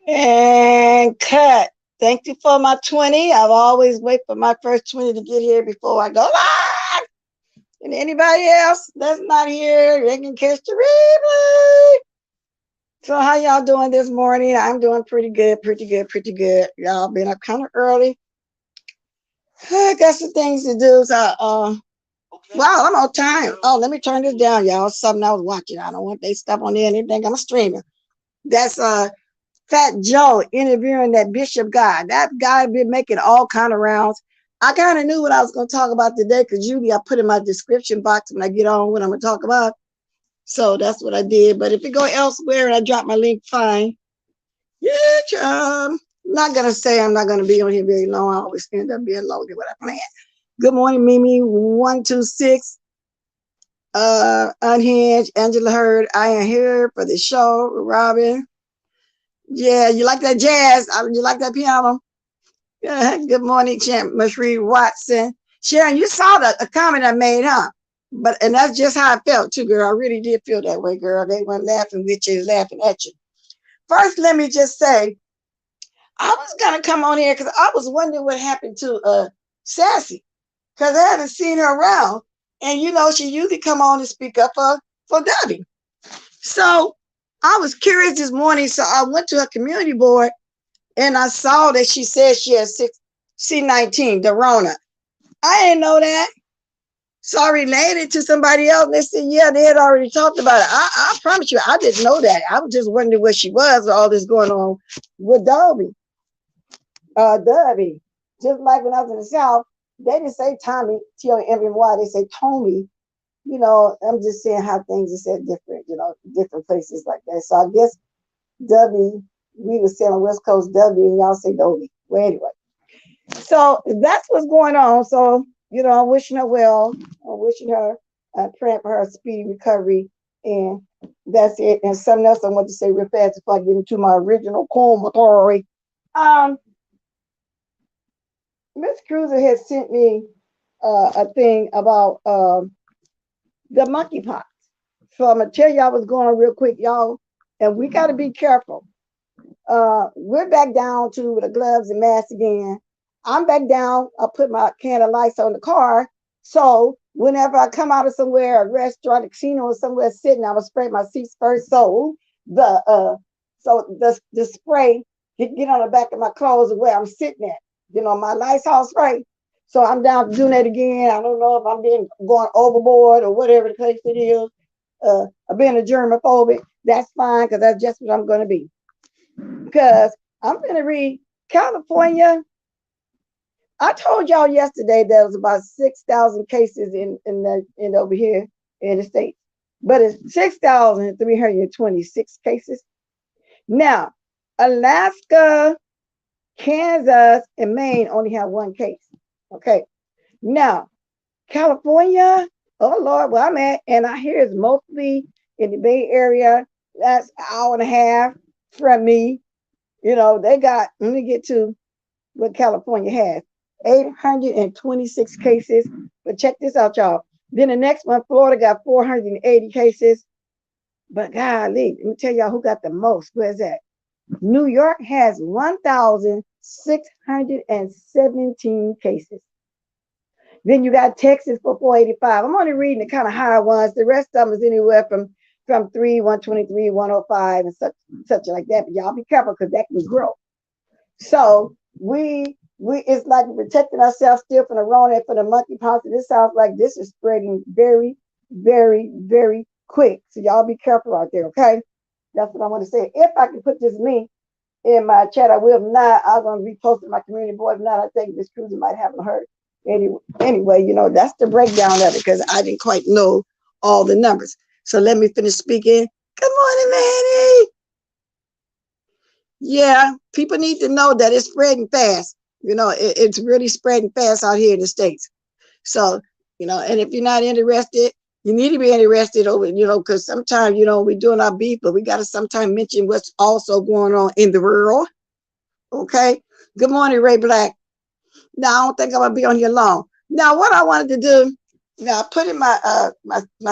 And cut. Thank you for my 20. I've always wait for my first 20 to get here before I go live. And anybody else that's not here, they can catch the replay. So how y'all doing this morning? I'm doing pretty good, pretty good, pretty good. Y'all been up kind of early. I got some things to do. So wow, I'm on time. Oh, let me turn this down, y'all. Something I was watching. I don't want they stuff on there and they think I'm streaming. That's Fat Joe interviewing that Bishop guy. That guy been making all kind of rounds. I kind of knew what I was going to talk about today because usually I put in my description box when I get on what I'm going to talk about. So that's what I did. But if it go elsewhere and I drop my link, fine. Yeah, I'm not going to say I'm not going to be on here very long. I always end up being loaded what I plan. Good morning, Mimi 126. Unhinged, Angela Hurd. I am here for the show, Robin. Yeah, you like that jazz? You like that piano? Yeah. Good morning, Champ Mashreed Watson. Sharon, you saw a comment I made, huh? And that's just how I felt too, girl. I really did feel that way, girl. They weren't laughing with you, laughing at you. First, let me just say, I was gonna come on here because I was wondering what happened to Sassy, because I haven't seen her around, and you know she usually come on and speak up for Debbie. So I was curious this morning, so I went to her community board and I saw that she said she had C19, the Rona. I didn't know that. So I related to somebody else. They said, yeah, they had already talked about it. I promise you, I didn't know that. I was just wondering where she was with all this going on with Dobby. Just like when I was in the South, they didn't say Tommy, T-O-M-M-Y, they say Tommy. You know, I'm just saying how things are said different, you know, different places like that. So I guess W, we were saying on West Coast W, and y'all say Dobby. Well, anyway. So that's what's going on. So, you know, I'm wishing her well. I'm wishing her praying for her speedy recovery. And that's it. And something else I want to say real fast before I get into my original commentary. Miss Cruiser has sent me a thing about the monkeypox. So I'm gonna tell y'all what's going on real quick, y'all. And we got to be careful. We're back down to the gloves and masks again. I'm back down. I put my can of lights on the car. So whenever I come out of somewhere, a restaurant, a casino, or somewhere sitting, I will spray my seats first. So the spray get on the back of my clothes and where I'm sitting at. You know, my Lysol spray. So I'm down to doing that again. I don't know if I'm going overboard or whatever the case it is. I'm being a germaphobic. That's fine, because that's just what I'm going to be. Because I'm going to read California. I told y'all yesterday there was about 6,000 cases in over here in the States, but it's 6,326 cases. Now, Alaska, Kansas, and Maine only have one case. Okay. Now, California, oh Lord, where I'm at, and I hear it's mostly in the Bay Area. That's an hour and a half from me. You know, they got, let me get to what California has. 826 cases. But check this out, y'all. Then the next one, Florida got 480 cases. But golly, let me tell y'all who got the most. Where's that? New York has 1,617 cases. Then you got Texas for 485. I'm only reading the kind of higher ones. The rest of them is anywhere from 3, 123, 105, and such like that. But y'all be careful, because that can grow. So we it's like we're protecting ourselves still from the Rona and from the monkeypox. And this sounds like this is spreading very, very, very quick. So y'all be careful out there, okay? That's what I want to say. If I can put this link in my chat, I will. If not, I'm going to repost it in my community board. If not, I think Miss Cruiser might haven't heard. Anyway, you know, that's the breakdown of it, because I didn't quite know all the numbers. So let me finish speaking. Good morning, Manny. Yeah, people need to know that it's spreading fast. You know, it's really spreading fast out here in the States. So, you know, and if you're not interested, you need to be interested over, you know, because sometimes, you know, we're doing our beef, but we got to sometimes mention what's also going on in the world. Okay. Good morning, Ray Black. Now, I don't think I'm going to be on here long. Now, what I wanted to do, now I put in my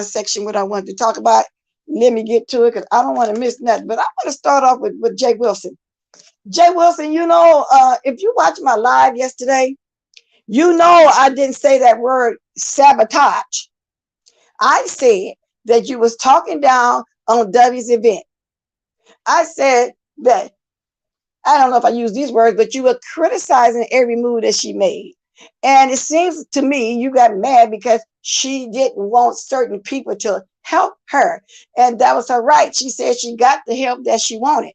section what I wanted to talk about. Let me get to it, because I don't want to miss nothing. But I want to start off with Jay Wilson. Jay Wilson, you know, if you watched my live yesterday, you know I didn't say that word sabotage. I said that you was talking down on W's event. I said that, I don't know if I use these words, but you were criticizing every move that she made. And it seems to me you got mad because she didn't want certain people to help her. And that was her right. She said she got the help that she wanted,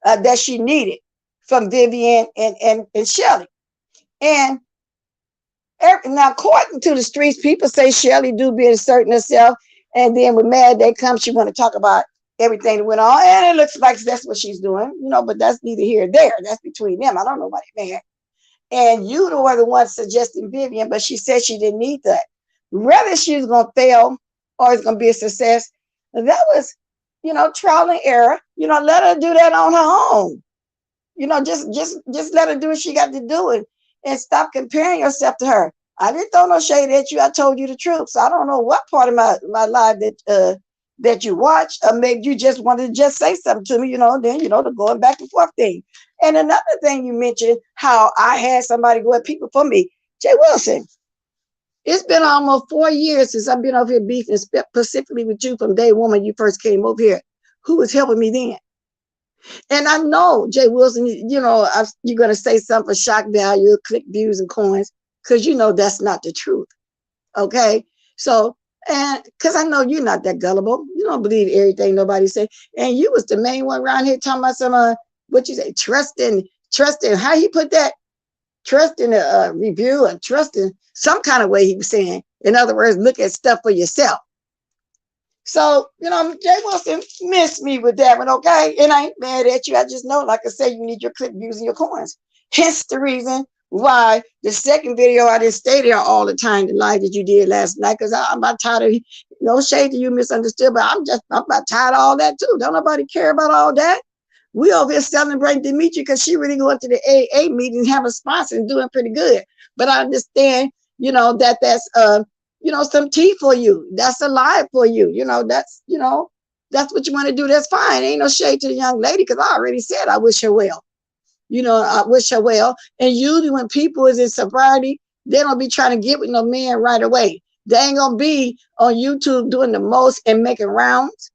that she needed from Vivian and Shelly. And now, according to the streets, people say Shelly do be asserting herself. And then with Mad Day comes, she want to talk about everything that went on. And it looks like that's what she's doing, you know, but that's neither here nor there. That's between them. I don't know why they're mad. And you were the one suggesting Vivian, but she said she didn't need that. Whether she's going to fail or it's going to be a success, that was, you know, trial and error. You know, let her do that on her own. You know, just let her do what she got to do and stop comparing yourself to her. I didn't throw no shade at you. I told you the truth. So I don't know what part of my live that you watched, or maybe you just wanted to just say something to me, you know, then, you know, the going back and forth thing. And another thing you mentioned, how I had somebody go at people for me. Jay Wilson, it's been almost 4 years since I've been over here beefing specifically with you from day one when you first came over here. Who was helping me then? And I know, Jay Wilson, you know, you're going to say something for shock value, click views and coins, because you know that's not the truth. Okay? So, and because I know you're not that gullible. You don't believe everything nobody say. And you was the main one around here talking about some, what you say, trust in, how he put that? Trust in a review, or trust in some kind of way he was saying. In other words, look at stuff for yourself. So, you know, Jay Wilson missed me with that one, okay? And I ain't mad at you. I just know, like I said, you need your clip views and your coins. Hence the reason why the second video I didn't stay there all the time, the live that you did last night, because I'm about tired of, no shade to you, misunderstood, but I'm about tired of all that too. Don't nobody care about all that. We over here celebrating Dimitri because she really going to the AA meeting and have a sponsor and doing pretty good. But I understand, you know, that's you know, some tea for you. That's a lie for you. You know, that's what you want to do. That's fine. Ain't no shade to the young lady, because I already said I wish her well. You know, I wish her well. And usually when people is in sobriety, they don't be trying to get with no man right away. They ain't gonna be on YouTube doing the most and making rounds.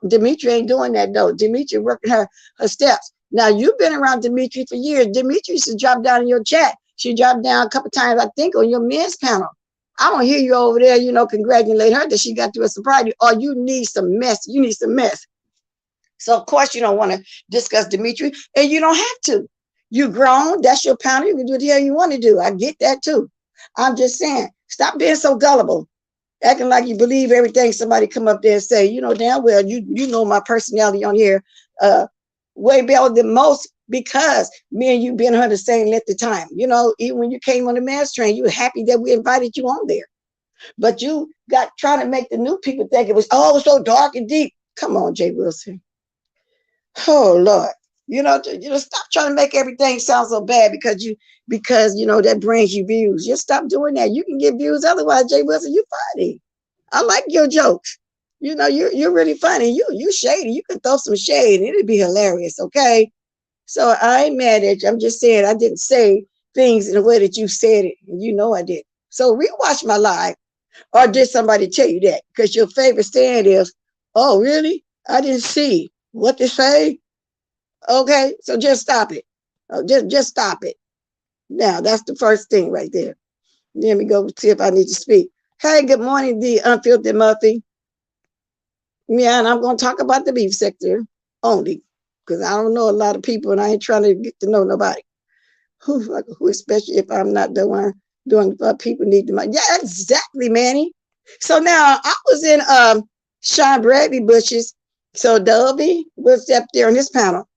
Dimitri ain't doing that though. Dimitri working her steps. Now you've been around Dimitri for years. Dimitri used to drop down in your chat. She dropped down a couple times, I think, on your men's panel. I don't hear you over there, you know, congratulate her that she got through a sobriety. Or you need some mess. You need some mess. So of course you don't want to discuss Dimitri, and you don't have to. You grown, that's your panel. You can do what the hell you want to do. I get that too. I'm just saying, stop being so gullible, acting like you believe everything somebody come up there and say. You know damn well you know my personality on here way better than most, because me and you been on the same length of time. You know, even when you came on the mass train, you were happy that we invited you on there. But you got trying to make the new people think it was so dark and deep. Come on, Jay Wilson. Oh Lord, you know, stop trying to make everything sound so bad because you know that brings you views. Just stop doing that. You can get views otherwise. Jay Wilson, you funny. I like your jokes. You know, you're really funny. You shady. You can throw some shade and it'd be hilarious. Okay, so I ain't mad at you. I'm just saying I didn't say things in the way that you said it. You know I did. So rewatch my live, or did somebody tell you that? Because your favorite stand is, oh really? I didn't see what to say. Okay, so just stop it. Just stop it. Now that's the first thing right there. Let me go see if I need to speak. Hey, good morning, the unfiltered Muffy. Yeah, and I'm going to talk about the beef sector only, because I don't know a lot of people and I ain't trying to get to know nobody. Who especially if I'm not the one doing what people need to know. Yeah, exactly, Manny. So now I was in Sean Bradley Bush's. So Dovey was up there on his panel,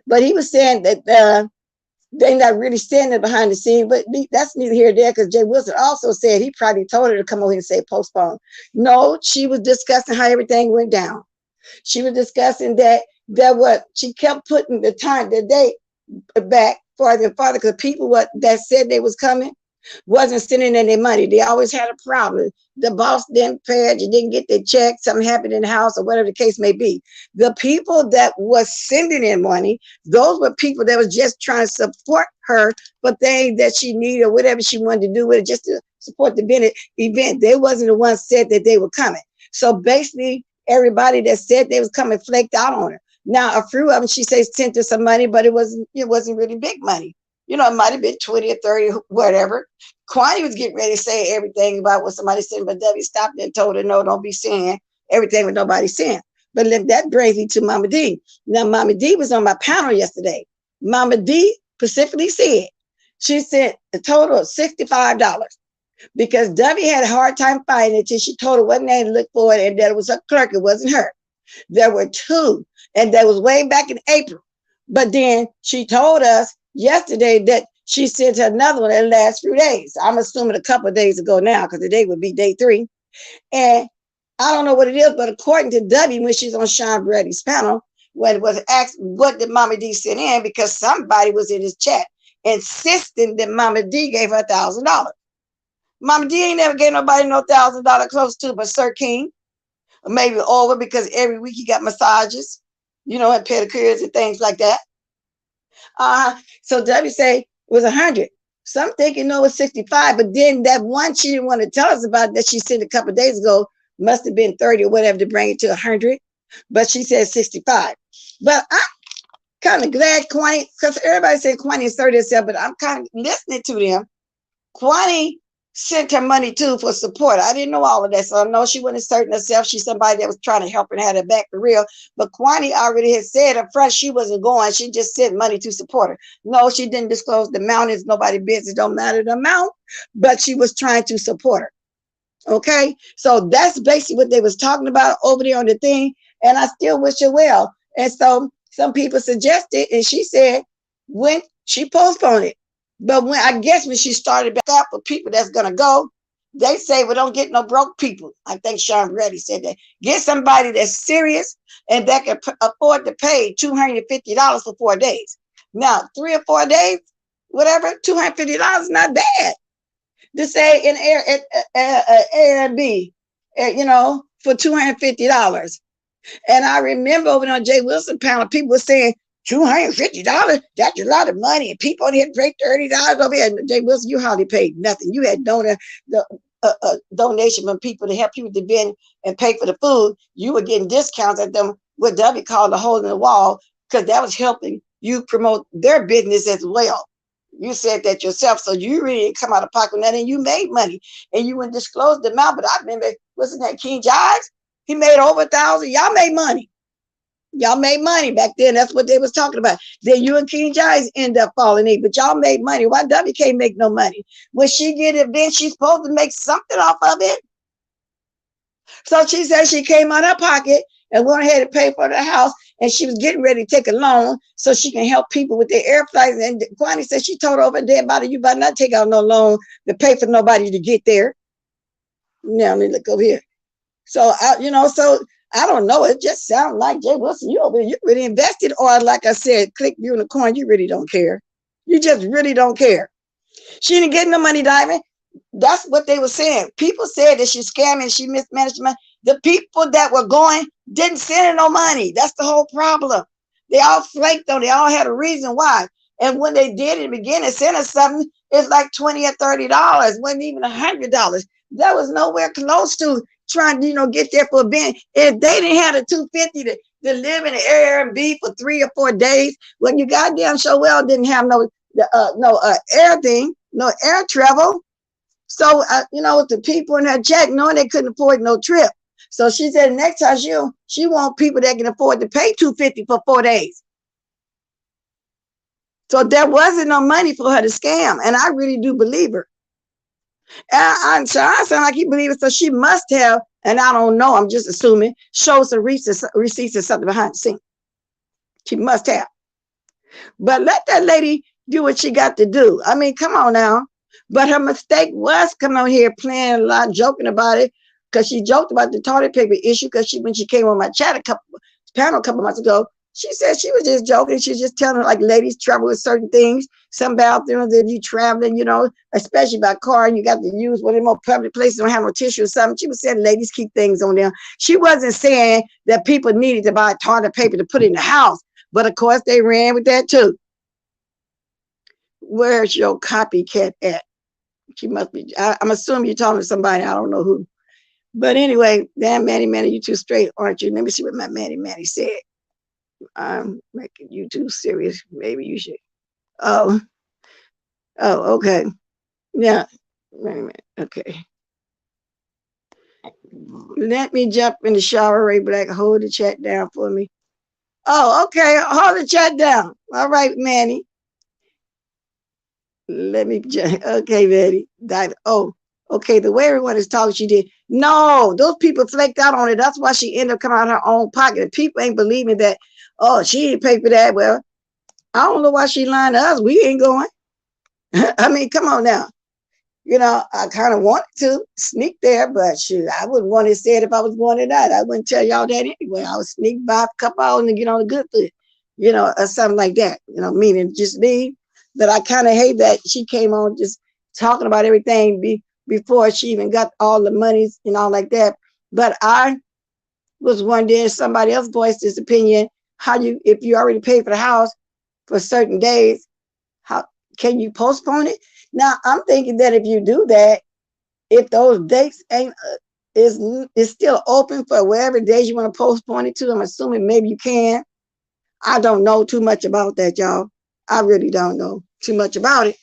but he was saying that they're not really standing behind the scene, but that's neither here nor there, because Jay Wilson also said he probably told her to come over here and say postpone. No, she was discussing how everything went down. She was discussing that what she kept putting the date back farther and farther, because people that said they was coming wasn't sending in their money. They always had a problem. The boss didn't pay it, you didn't get their check, something happened in the house, or whatever the case may be. The people that was sending in money, those were people that was just trying to support her for things that she needed or whatever she wanted to do with it, just to support the event. They wasn't the ones said that they were coming. So basically, everybody that said they was coming flaked out on her. Now, a few of them, she says, sent her some money, but it wasn't really big money. You know, it might have been 20 or 30, whatever. Kwani was getting ready to say everything about what somebody said, but Debbie stopped and told her, no, don't be saying everything what nobody's saying. But that brings me to Mama D. Now, Mama D was on my panel yesterday. Mama D specifically said, she said a total of $65, because Debbie had a hard time finding it until she told her what name to look for it, and that it was her clerk, it wasn't her. There were two, and that was way back in April. But then she told us yesterday that she sent her another one in the last few days. I'm assuming a couple of days ago now, because today would be day 3. And I don't know what it is, but according to Debbie, when she's on Sean Brady's panel, when it was asked what did Mama D send in, because somebody was in his chat insisting that Mama D gave her $1,000. Mama D ain't never gave nobody no $1,000 close to, but Sir King, or maybe over, because every week he got massages, you know, and pedicures and things like that. So Debbie say it was 100. Some thinking no, it's 65, but then that one she didn't want to tell us about that she sent a couple of days ago must have been 30 or whatever to bring it to 100, but she said 65. But I'm kind of glad Kwani, because everybody said Kwani is 30 herself, but I'm kind of listening to them. Kwani sent her money too for support. I didn't know all of that, so I know she wasn't asserting herself. She's somebody that was trying to help her and had her back for real. But Kwani already had said up front she wasn't going. She just sent money to support her. No, she didn't disclose the amount. It's nobody's business. Don't matter the amount, but she was trying to support her. Okay, so that's basically what they was talking about over there on the thing. And I still wish her well. And so some people suggested, and she said when she postponed it, But when I guess when she started back up for people that's gonna go, they say, well, don't get no broke people. I think Sean Reddy said that. Get somebody that's serious and that can afford to pay $250 for 4 days. Now, 3 or 4 days, whatever, $250 is not bad. To say in Airbnb, you know, for $250. And I remember over on Jay Wilson panel, people were saying, $250, that's a lot of money. And people here pay $30 over here. And Jay Wilson, you hardly paid nothing. You had donation from people to help you with the event and pay for the food. You were getting discounts at them, what W called the hole in the wall, because that was helping you promote their business as well. You said that yourself, so you really didn't come out of pocket with nothing. You made money, and you wouldn't disclose the amount. But I remember, wasn't that King Jives? He made over 1,000. Y'all made money. Y'all made money back then. That's what they was talking about. Then you and King Jives end up falling in, but y'all made money. Why W can't make no money? When she get an event, she's supposed to make something off of it. So she said she came out of her pocket and went ahead and paid for the house, and she was getting ready to take a loan so she can help people with their air flights. And Kwani said she told her over there about it, you better not take out no loan to pay for nobody to get there. Now let me look over here. So so I don't know. It just sounds like Jay Wilson, you over there, you really invested, or like I said, click unicorn, you really don't care. You just really don't care. She didn't get no money, Diamond. That's what they were saying. People said that she scamming, she mismanaged money. The people that were going didn't send her no money. That's the whole problem. They all flaked on. They all had a reason why. And when they did in the beginning, send her something, it's like $20 or $30. Wasn't even $100. That was nowhere close to trying to, get there for a event. If they didn't have the $250 to live in the Airbnb for 3 or 4 days, when you goddamn show well didn't have no air thing, no air travel. So, the people in her check, knowing they couldn't afford no trip. So she said next time she want people that can afford to pay $250 for 4 days. So there wasn't no money for her to scam. And I really do believe her. And so I sound like you believe it. So she must have, and I don't know, I'm just assuming, show some receipts or something behind the scenes. She must have. But let that lady do what she got to do. I mean, come on now. But her mistake was coming on here playing a lot, joking about it, because she joked about the toilet paper issue, because when she came on my panel a couple months ago, she said she was just joking. She was just telling her, like, ladies travel with certain things. Some bathrooms that you traveling, especially by car, and you got to use one of the more public places, don't have no tissue or something. She was saying ladies keep things on them. She wasn't saying that people needed to buy toilet paper to put in the house. But of course, they ran with that too. Where's your copycat at? She must be, I'm assuming you're talking to somebody, I don't know who. But anyway, damn Manny, you too straight, aren't you? Let me see what my Manny said. I'm making you too serious. Maybe you should. Oh, okay. Yeah. Wait a minute. Okay. Let me jump in the shower, Ray Black. Hold the chat down for me. Oh, okay. Hold the chat down. All right, Manny. Let me just, okay, Betty. Okay, the way everyone is talking, she did. No, those people flaked out on it. That's why she ended up coming out of her own pocket. And people ain't believing that, she didn't pay for that. Well, I don't know why she lying to us. We ain't going. I mean, come on now. I kind of wanted to sneak there, but shoot, I wouldn't want to say it if I was going or not. I wouldn't tell y'all that anyway. I would sneak by a couple hours and get on the good foot, or something like that, meaning just me. But I kind of hate that she came on just talking about everything before she even got all the monies and all like that. But I was wondering, somebody else voiced this opinion, if you already paid for the house for certain days, how can you postpone it? Now, I'm thinking that if you do that, if those dates is still open for whatever days you want to postpone it to, I'm assuming maybe you can. I don't know too much about that, y'all. I really don't know too much about it.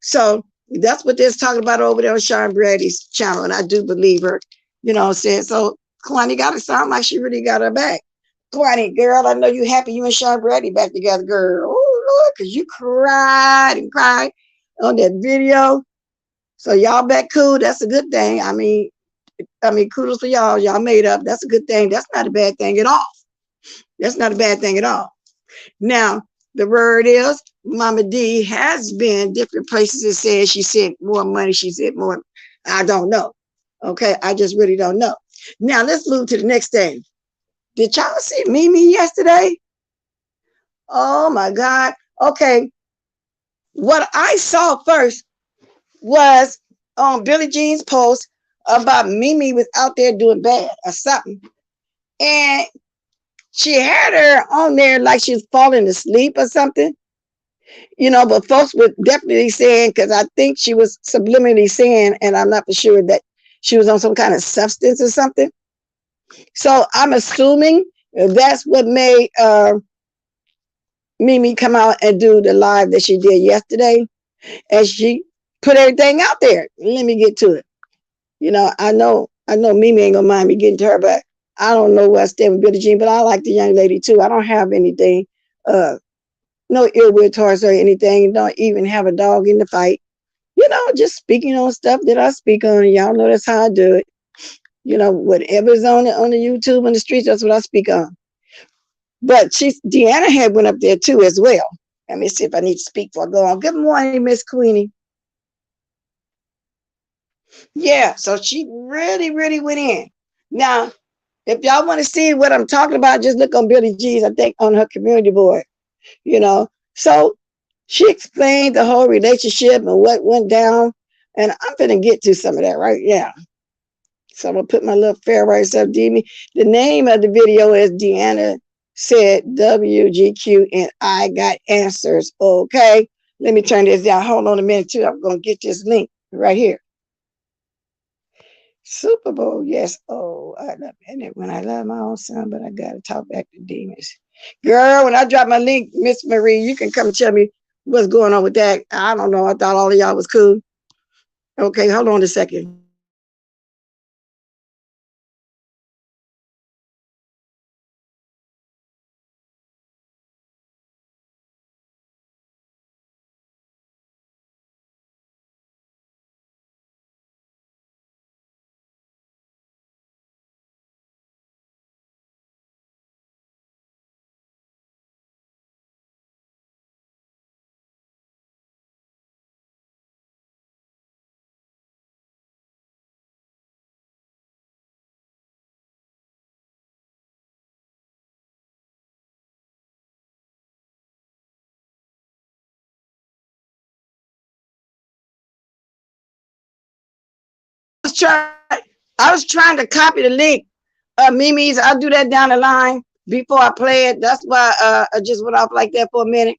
So that's what they're talking about over there on Sean Brady's channel, and I do believe her. What I'm saying? So Kwani got to sound like she really got her back. Kwani, girl, I know you happy you and Sean Brady back together, girl. Oh, Lord, because you cried and cried on that video. So y'all back cool. That's a good thing. I mean, kudos for y'all. Y'all made up. That's a good thing. That's not a bad thing at all. That's not a bad thing at all. Now, the word is Mama D has been different places and said she sent more money. She said more. I don't know. Okay, I just really don't know. Now let's move to the next thing. Did y'all see Mimi yesterday? Oh my God. Okay. What I saw first was on Billie Jean's post about Mimi was out there doing bad or something. And she had her on there like she was falling asleep or something. You know, but folks were definitely saying, because I think she was subliminally saying, and I'm not for sure, that she was on some kind of substance or something. So I'm assuming that's what made Mimi come out and do the live that she did yesterday. And she put everything out there. Let me get to it. You know Mimi ain't gonna mind me getting to her, but I don't know where I stand with Billie Jean, but I like the young lady too. I don't have anything, no ill will towards her or anything. Don't even have a dog in the fight. You know, just speaking on stuff that I speak on. Y'all know that's how I do it. You know, whatever's on the YouTube and the streets, that's what I speak on. But Deanna had went up there too as well. Let me see if I need to speak before I go on. Good morning, Miss Queenie. Yeah, so she really, really went in. Now, if y'all want to see what I'm talking about, just look on Billie Jean's, I think, on her community board. You know, so she explained the whole relationship and what went down. And I'm going to get to some of that right now. So I'm going to put my little fair rights up, Demi. The name of the video is Deanna Said WGQ and I Got Answers. Okay. Let me turn this down. Hold on a minute too. I'm going to get this link right here. Super Bowl, yes. Oh, I love it when I love my own son, but I got to talk back to demons. Girl, when I drop my link, Miss Marie, you can come tell me what's going on with that. I don't know. I thought all of y'all was cool. Okay, hold on a second. I was trying to copy the link. Mimi's, I'll do that down the line before I play it. That's why I just went off like that for a minute.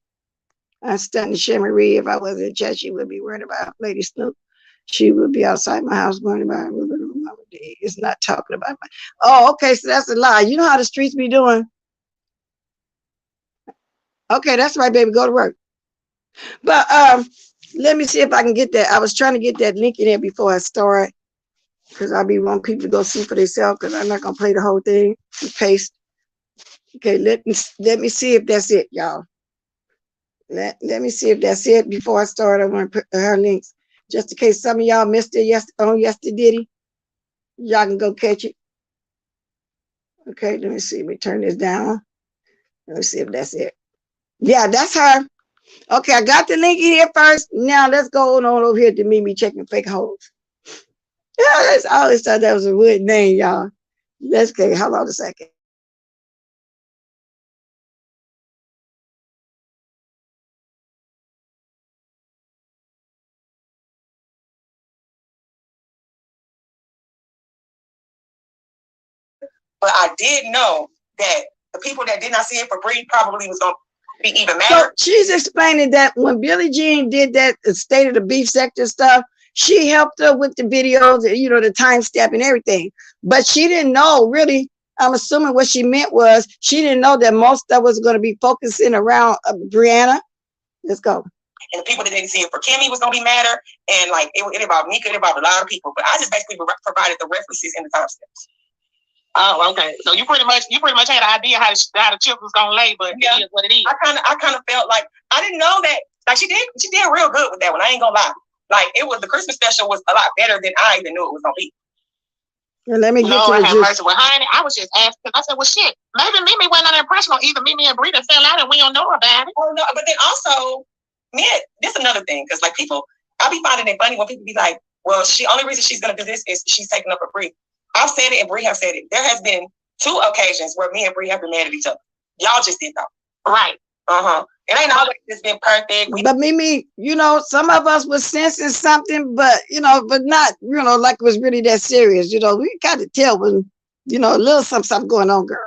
I'm starting to share Marie. If I was in chat, she would be worried about Lady Snoop. She would be outside my house worried about it. It's not talking about my. Oh, okay, so that's a lie. You know how the streets be doing. Okay, that's right, baby. Go to work. But let me see if I can get that. I was trying to get that link in there before I start, because I be wanting people to go see for themselves, because I'm not gonna play the whole thing and paste. Okay, let me see if that's it, y'all. Let me see if that's it before I start. I want to put her links just in case some of y'all missed it on yesterday. Y'all can go catch it. Okay, let me see. Let me turn this down. Let me see if that's it. Yeah, that's her. Okay, I got the link in here first. Now let's go on over here to Mimi checking fake hoes. Yeah, I always thought that was a weird name, y'all. Let's go. Hold on a second. But I did know that the people that did not see it for free probably was going to be even mad. So she's explaining that when Billie Jean did that State of the Beef sector stuff, she helped her with the videos, you know, the timestamp and everything. But she didn't know, really, I'm assuming what she meant was she didn't know that most of was going to be focusing around Brianna. Let's go. And the people that didn't see it for Kimmy was going to be madder. And like it involved Mika, it involved a lot of people. But I just basically provided the references and the timestamps. Oh, okay. So you pretty much had an idea how the chip was gonna lay, but yeah, it is what it is. I kind of felt like I didn't know that. Like she did real good with that one. I ain't gonna lie. Like it was the Christmas special was a lot better than I even knew it was gonna be. Well, let me get to the juice. Well, honey, I was just asking because I said, well, shit, maybe Mimi wasn't under impression, or either Mimi and Brita fell out and we don't know about it. Oh no, but then also this is another thing, because like people, I be finding it funny when people be like, well, only reason she's gonna do this is she's taking up a Bree. I've said it and Bree have said it. There has been 2 occasions where me and Bree have been mad at each other. Y'all just didn't know. Right. It ain't always just been perfect. But Mimi, you know, some of us was sensing something, but you know, but not, you know, like it was really that serious. You know, we kind of tell when, you know, a little something going on, girl.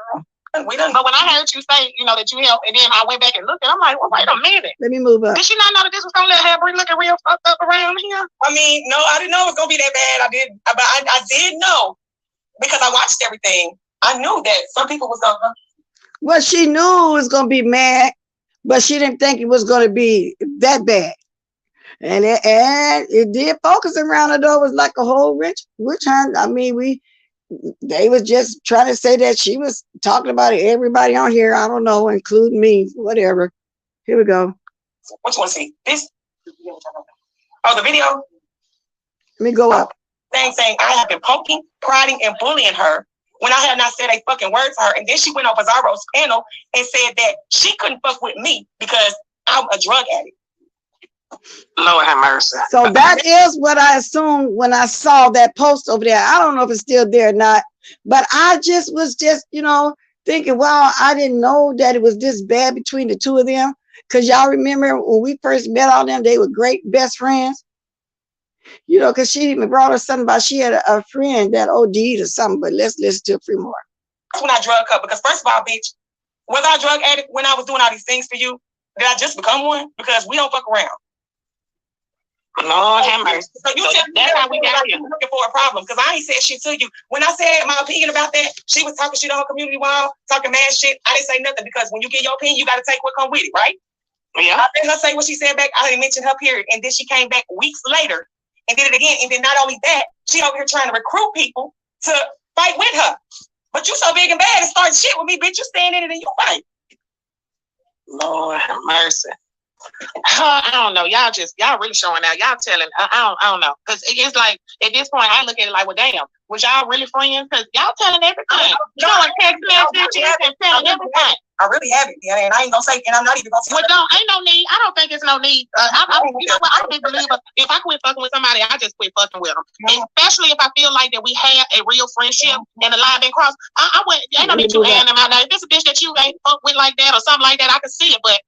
But when I heard you say, you know, that you helped, and then I went back and looked, and I'm like, well, wait a minute. Let me move up. Did she not know that this was gonna let her Bree looking real fucked up around here? I mean, no, I didn't know it was gonna be that bad. But I did know because I watched everything. I knew that some people was gonna. Well, she knew it was gonna be mad, but she didn't think it was gonna be that bad. And it did focus around it though. It was like a whole witch hunt. I mean, they was just trying to say that she was talking about it. Everybody on here, I don't know, including me, whatever. Here we go. What you want to see? This? Oh, the video? Let me go up. Saying I have been poking, prodding, and bullying her when I had not said a fucking word to her. And then she went on Bizarro's panel and said that she couldn't fuck with me because I'm a drug addict. Lord have mercy. So that is what I assumed when I saw that post over there. I don't know if it's still there or not, but I was just, you know, thinking, wow, I didn't know that it was this bad between the 2 of them. Because y'all remember when we first met all them, they were great best friends. You know, because she even brought us something about she had a friend that OD'd or something, but let's listen to a few more. That's when I drug up, because first of all, bitch, was I a drug addict when I was doing all these things for you? Did I just become one? Because we don't fuck around. Lord have mercy. So you tell me that's how we got here looking for a problem, because I ain't said shit to you. When I said my opinion about that, she was talking shit on her community wall, talking mad shit. I didn't say nothing, because when you get your opinion, you got to take what come with it, right? Yeah. I let her say what she said back. I didn't mention her period. And then she came back weeks later and did it again. And then not only that, she over here trying to recruit people to fight with her. But you so big and bad and start shit with me, bitch. You stand in it and you fight. Lord have mercy. I don't know. Y'all really showing out. Y'all telling. I don't know. Because it's like, at this point, I look at it like, well, damn, was y'all really friends? Because y'all telling everything. Showing text messages and telling everything. I really haven't, yeah, and I ain't gonna say, and I'm not even gonna say. Well, ain't no need. I don't think it's no need. You know what? I'm a big believer. If I quit fucking with somebody, I just quit fucking with them. Especially if I feel like that we had a real friendship and the line been crossed. I wouldn't. Ain't no need to hand them out. Now, if it's a bitch that you ain't fuck with like that or something like that, I can see it. But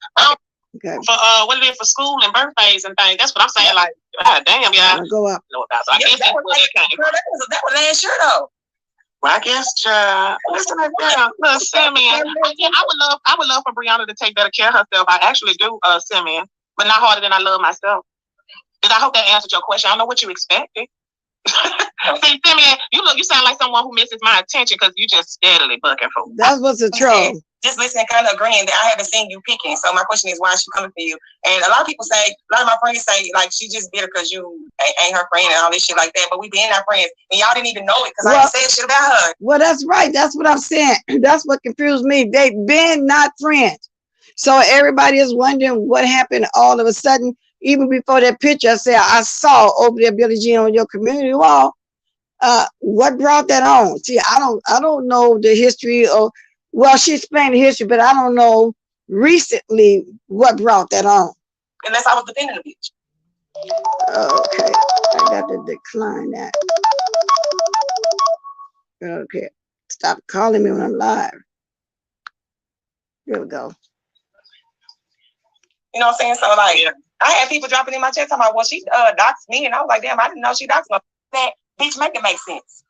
for what it is for school and birthdays and things, that's what I'm saying. Like, God damn, y'all. Go up. So I guess that was last year though. Well, I guess, listen to that. Look, Simeon. I would love for Brianna to take better care of herself. I actually do, Simeon, but not harder than I love myself. And I hope that answered your question. I don't know what you expected. See, Simeon, you sound like someone who misses my attention because you just steadily bucking for me. That was a troll. Just listening, kind of agreeing that I haven't seen you picking. So my question is, why is she coming for you? And a lot of people say, a lot of my friends say, like, she just did it because you ain't her friend and all this shit like that. But we been our friends, and y'all didn't even know it because I ain't saying shit about her. Well, that's right. That's what I'm saying. That's what confused me. They've been not friends. So everybody is wondering what happened all of a sudden. Even before that picture, I said, I saw over there, Billie Jean, on your community wall. What brought that on? See, I don't know the history of. Well, she explained the history, but I don't know recently what brought that on. Unless I was defending the bitch. Okay, I got to decline that. Okay, stop calling me when I'm live. Here we go. You know what I'm saying? So, like, I had people dropping in my chat talking about, well, she doxed me, and I was like, damn, I didn't know she doxed me. That bitch, make it make sense.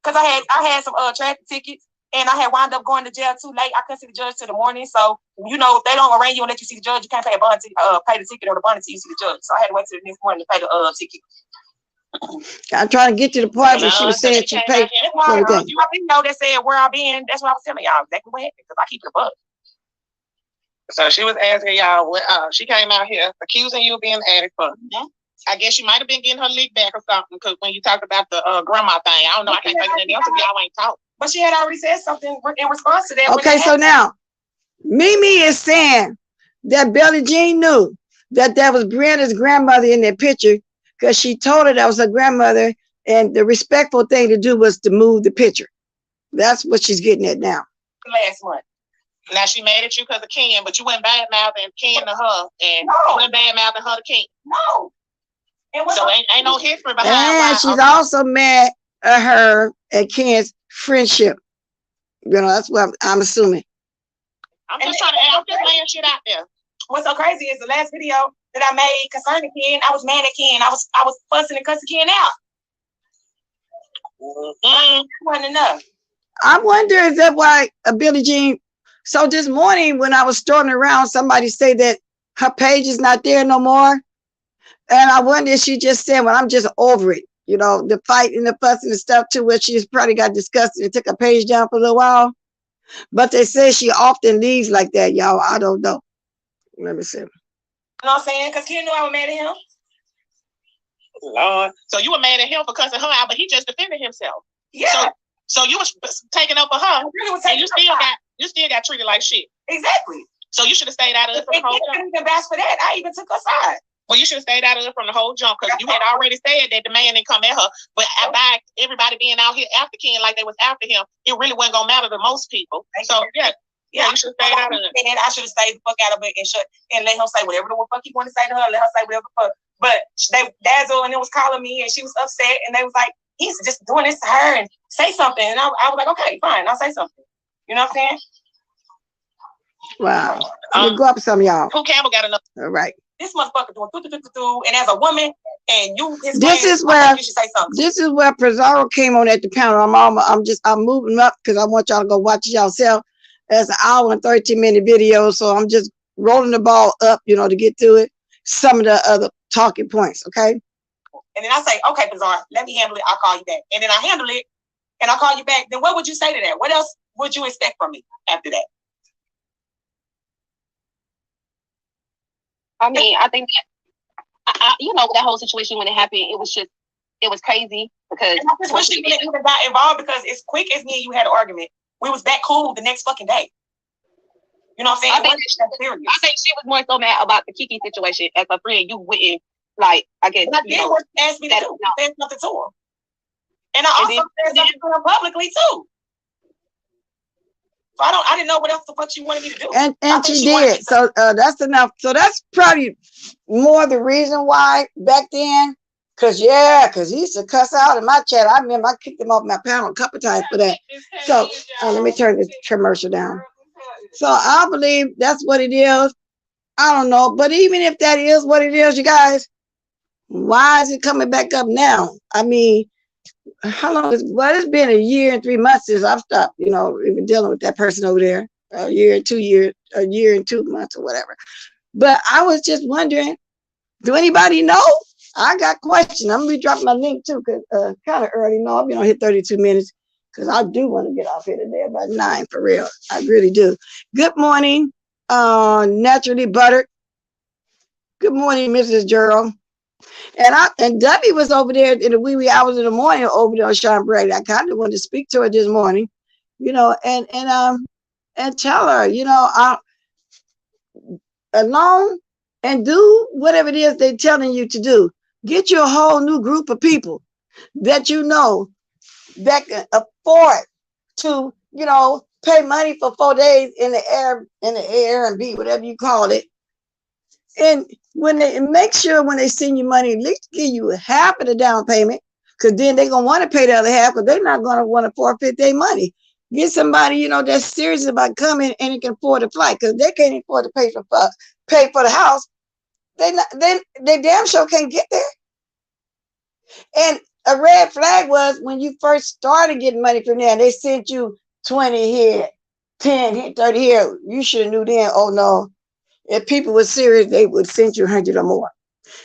Because I had some traffic tickets, and I had wound up going to jail too late. I couldn't see the judge till the morning. So, you know, if they don't arraign you and let you see the judge, you can't pay a bond pay the ticket or the bond until you see the judge. So I had to wait till the next morning to pay the ticket. I'm trying to get to the point where she was saying she paid for everything. You already know they said where I been. That's what I was telling y'all exactly what happened, because I keep it above. So she was asking y'all, she came out here accusing you of being an addict for. I guess you might have been getting her lick back or something, because when you talked about the grandma thing, I don't know, I can't think of anything else if y'all ain't talk. But she had already said something in response to that. Okay, so now, Mimi is saying that Billie Jean knew that was Brianna's grandmother in that picture, because she told her that was her grandmother, and the respectful thing to do was to move the picture. That's what she's getting at now. Last month. Now she mad at you because of Ken, but you went bad mouthing Ken to her, and you went bad mouthing her to Ken. No. So ain't no history behind. And she's also mad at her and Ken's friendship. You know, that's what I'm assuming. I'm just laying shit out there. What's so crazy is the last video that I made concerning Ken, I was mad at Ken. I was fussing and cussing Ken out. Wasn't enough. I wonder, is that why Billie Jean? So this morning when I was strolling around, somebody said that her page is not there no more. And I wonder if she just said, well, I'm just over it. You know, the fight and the fussing and stuff too, where she's probably got disgusted and took her page down for a little while. But they say she often leaves like that, y'all. I don't know. Let me see. You know what I'm saying? Because Ken knew I was mad at him. Lord. So you were mad at him for cussing her out, but he just defended himself. Yeah. So you was taking up for her, and you still got treated like shit. Exactly. So you should have stayed out of it from the whole jump. I didn't even bash for that. I even took her side. Well, you should have stayed out of it from the whole jump, because you had already said that the man didn't come at her. But by everybody being out here after Ken like they was after him, it really wasn't gonna matter to most people. So yeah, you should have stayed out of it. And I should have stayed the fuck out of it and let him say whatever the fuck he wanted to say to her. Let her say whatever the fuck. But Dazzle and it was calling me, and she was upset, and they was like, he's just doing this to her, and say something. And I was like, okay, fine, I'll say something. You know what I'm saying? Wow. We'll go up with some of y'all. Who Campbell got enough? All right. This motherfucker doing and as a woman, and you, this is where you should say something. This is where Pizarro came on at the panel. I'm moving up because I want y'all to go watch it yourself. It's an hour and 13-minute video, so I'm just rolling the ball up, you know, to get to it. Some of the other talking points, okay? And then I say, okay, Pizarro, let me handle it. I'll call you back. And then I handle it, and I'll call you back. Then what would you say to that? What else would you expect from me after that? I mean, I think that, you know, that whole situation when it happened, it was crazy because. And I just wish she didn't even got involved, because as quick as me and you had an argument, we was back cool the next fucking day. You know what I'm saying? I think she was more so mad about the Kiki situation as a friend. You wouldn't, like, I guess. And I did what you asked me to do. I said something to him. And I also said something to him publicly too. So I didn't know what else the fuck she wanted me to do. And she did. So that's enough. So that's probably more the reason why back then. Because he used to cuss out in my chat. I remember I kicked him off my panel a couple times for that. So let me turn this commercial down. So I believe that's what it is. I don't know. But even if that is what it is, you guys, why is it coming back up now? I mean, how long is, well, it's been 1 year and 3 months since I've stopped, you know, even dealing with that person over there. A year and 2 months or whatever. But I was just wondering, do anybody know? I got questions. I'm gonna be dropping my link too, because kind of early. No, I've been on here 32 minutes because I do want to get off here today about 9 for real. I really do. Good morning, Naturally Buttered. Good morning, Mrs. Gerald. And Debbie was over there in the wee hours of the morning over there on Sean Brady. I kind of wanted to speak to her this morning, you know, and tell her, you know, alone and do whatever it is they're telling you to do. Get you a whole new group of people that you know that can afford to, you know, pay money for 4 days in the air and be whatever you call it. And when they make sure when they send you money, at least give you half of the down payment, because then they're gonna want to pay the other half, because they're not gonna want to forfeit their money. Get somebody, you know, that's serious about coming and it can afford a flight, because they can't afford to pay for the house. They damn sure can't get there. And a red flag was when you first started getting money from there, they sent you 20 here, 10 here, 30 here. You should have knew then, oh no, if people were serious, they would send you 100 or more.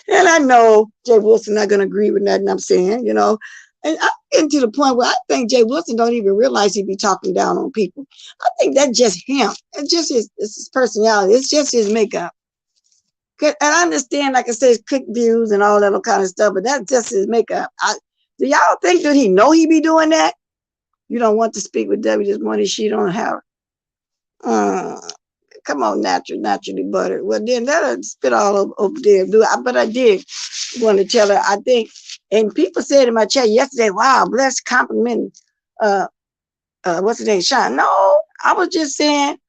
And I know Jay Wilson not going to agree with nothing I'm saying, you know. And I'm getting to the point where I think Jay Wilson don't even realize he be talking down on people. I think that's just him. It's just his personality. It's just his makeup. And I understand, like I said, click views and all that kind of stuff, but that's just his makeup. Do y'all think that he know he be doing that? You don't want to speak with Debbie this morning. She don't have. Come on, naturally buttered. Well, then let her spit all over there. But I did want to tell her, I think, and people said in my chat yesterday, wow, blessed compliment. What's the name? Sean. No, I was just saying,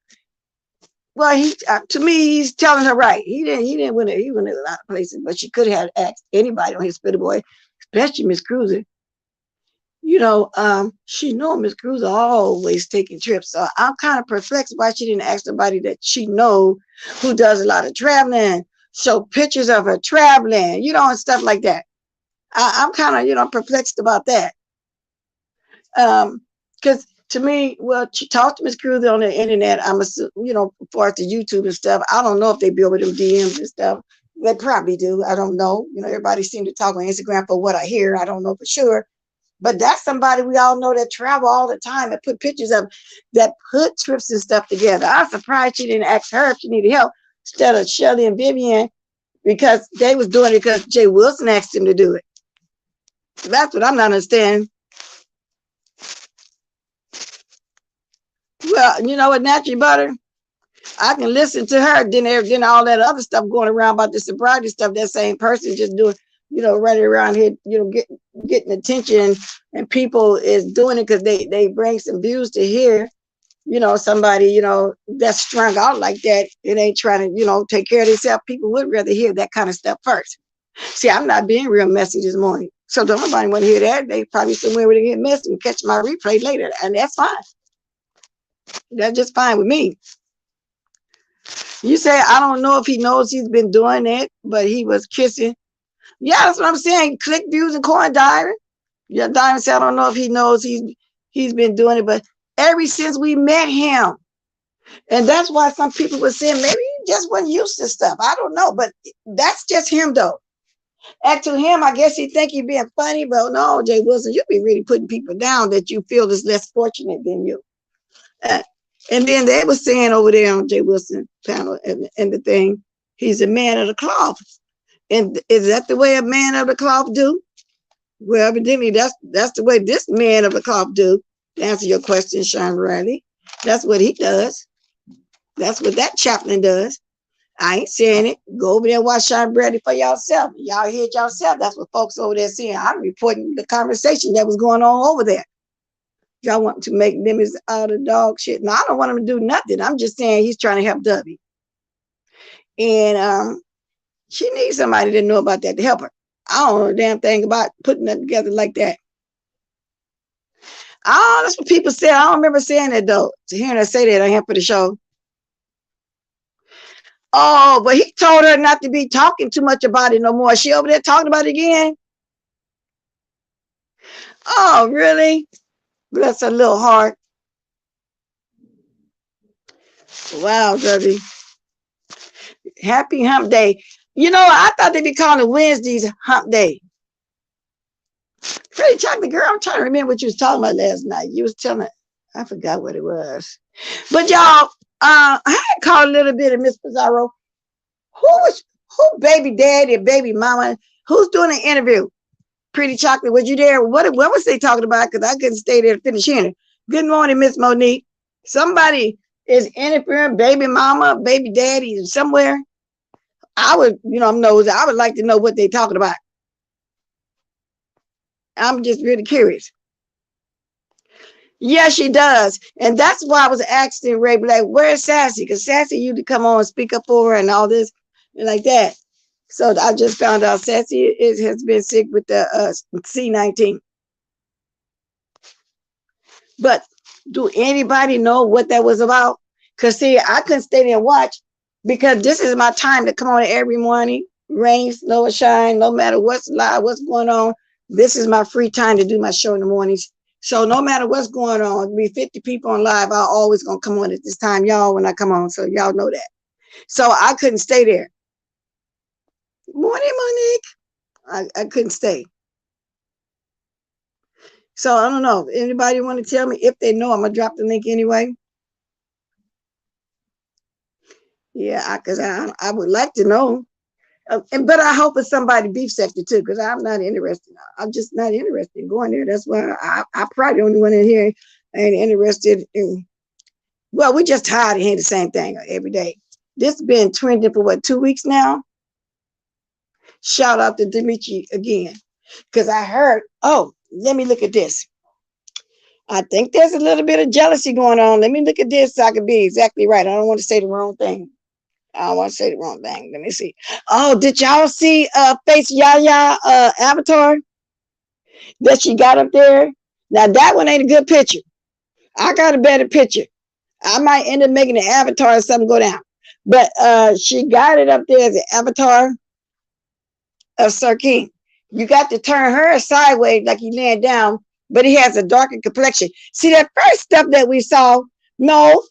well, he to me, he's telling her right. He went a lot of places, but she could have asked anybody on his spittle boy, especially Miss Cruiser. You know, she know Miss Cruiser always taking trips. So I'm kind of perplexed why she didn't ask somebody that she know who does a lot of traveling, show pictures of her traveling, you know, and stuff like that. I'm kind of, you know, perplexed about that. Because to me, well, she talked to Miss Cruiser on the internet. I'm assuming, you know, for the YouTube and stuff. I don't know if they build with them DMs and stuff. They probably do. I don't know. You know, everybody seems to talk on Instagram for what I hear. I don't know for sure. But that's somebody we all know that travel all the time and put pictures of that put trips and stuff together. I'm surprised she didn't ask her if she needed help instead of Shelly and Vivian, because they was doing it because Jay Wilson asked him to do it. So that's what I'm not understanding. Well, you know what, Naturally Butter? I can listen to her, then all that other stuff going around about the sobriety stuff, that same person just doing, you know, running around here, you know, getting attention, and people is doing it because they bring some views to hear, you know, somebody, you know, that's strung out like that. It ain't trying to, you know, take care of themselves. People would rather hear that kind of stuff first. See, I'm not being real messy this morning. So don't nobody want to hear that. They probably somewhere where they get messy and catch my replay later. And that's fine. That's just fine with me. You say, I don't know if he knows he's been doing it, but he was kissing. Yeah, that's what I'm saying. Click views and Coin Diary. Yeah, Diamond said, I don't know if he knows he's been doing it, but ever since we met him. And that's why some people were saying maybe he just wasn't used to stuff. I don't know, but that's just him though. And to him, I guess he think he being funny, but no, Jay Wilson, you be really putting people down that you feel is less fortunate than you. And then they were saying over there on Jay Wilson panel and the thing, he's a man of the cloth. And is that the way a man of the cloth do? Well, evidently that's the way this man of the cloth do. To answer your question, Sean Riley, that's what he does. That's what that chaplain does. I ain't saying it. Go over there and watch Sean Bradley for yourself. Y'all hear it yourself. That's what folks over there saying. I'm reporting the conversation that was going on over there. Y'all want to make them as out of dog shit. No, I don't want him to do nothing. I'm just saying he's trying to help Dubby. And she needs somebody to know about that to help her. I don't know a damn thing about putting that together like that. Oh, that's what people say. I don't remember saying that though. To hearing her say that on here for the show. Oh, but he told her not to be talking too much about it no more. She over there talking about it again? Oh, really? Bless her little heart. Wow, Debbie. Happy hump day. You know, I thought they'd be calling Wednesdays hump day. Pretty chocolate girl, I'm trying to remember what you was talking about last night. You was telling, I forgot what it was. But y'all, I had called a little bit of Miss Pizarro. Who baby daddy and baby mama? Who's doing an interview? Pretty chocolate, was you there? What was they talking about? Because I couldn't stay there to finish hearing it. Good morning, Miss Monique. Somebody is interviewing baby mama, baby daddy somewhere. I would, you know, I would like to know what they're talking about. I'm just really curious. Yeah, she does. And that's why I was asking Ray Black, where's Sassy? Because Sassy used to come on and speak up for her and all this and like that. So I just found out Sassy has been sick with the C-19. But do anybody know what that was about? Because see, I couldn't stay there and watch because this is my time to come on every morning. Rain, snow, or shine, no matter what's live, what's going on. This is my free time to do my show in the mornings. So no matter what's going on, be 50 people on live, I'm always going to come on at this time, y'all, when I come on. So y'all know that. So I couldn't stay there. Morning, Monique. I couldn't stay. So I don't know. Anybody want to tell me? If they know, I'm going to drop the link anyway. Yeah, because I would like to know. But I hope it's somebody beef sector too, because I'm not interested. I'm just not interested in going there. That's why I probably the only one in here ain't interested in. Well, we just tired of hearing the same thing every day. This been trending for what, 2 weeks now? Shout out to Dimitri again, because I heard, oh, let me look at this. I think there's a little bit of jealousy going on. Let me look at this so I can be exactly right. I don't want to say the wrong thing. I don't want to say the wrong thing. Let me see. Oh, did y'all see Face Yaya avatar that she got up there? Now that one ain't a good picture. I got a better picture. I might end up making an avatar or something go down. But she got it up there as an avatar of Sir King. You got to turn her sideways like he laying down, but he has a darker complexion. See that first stuff that we saw? No,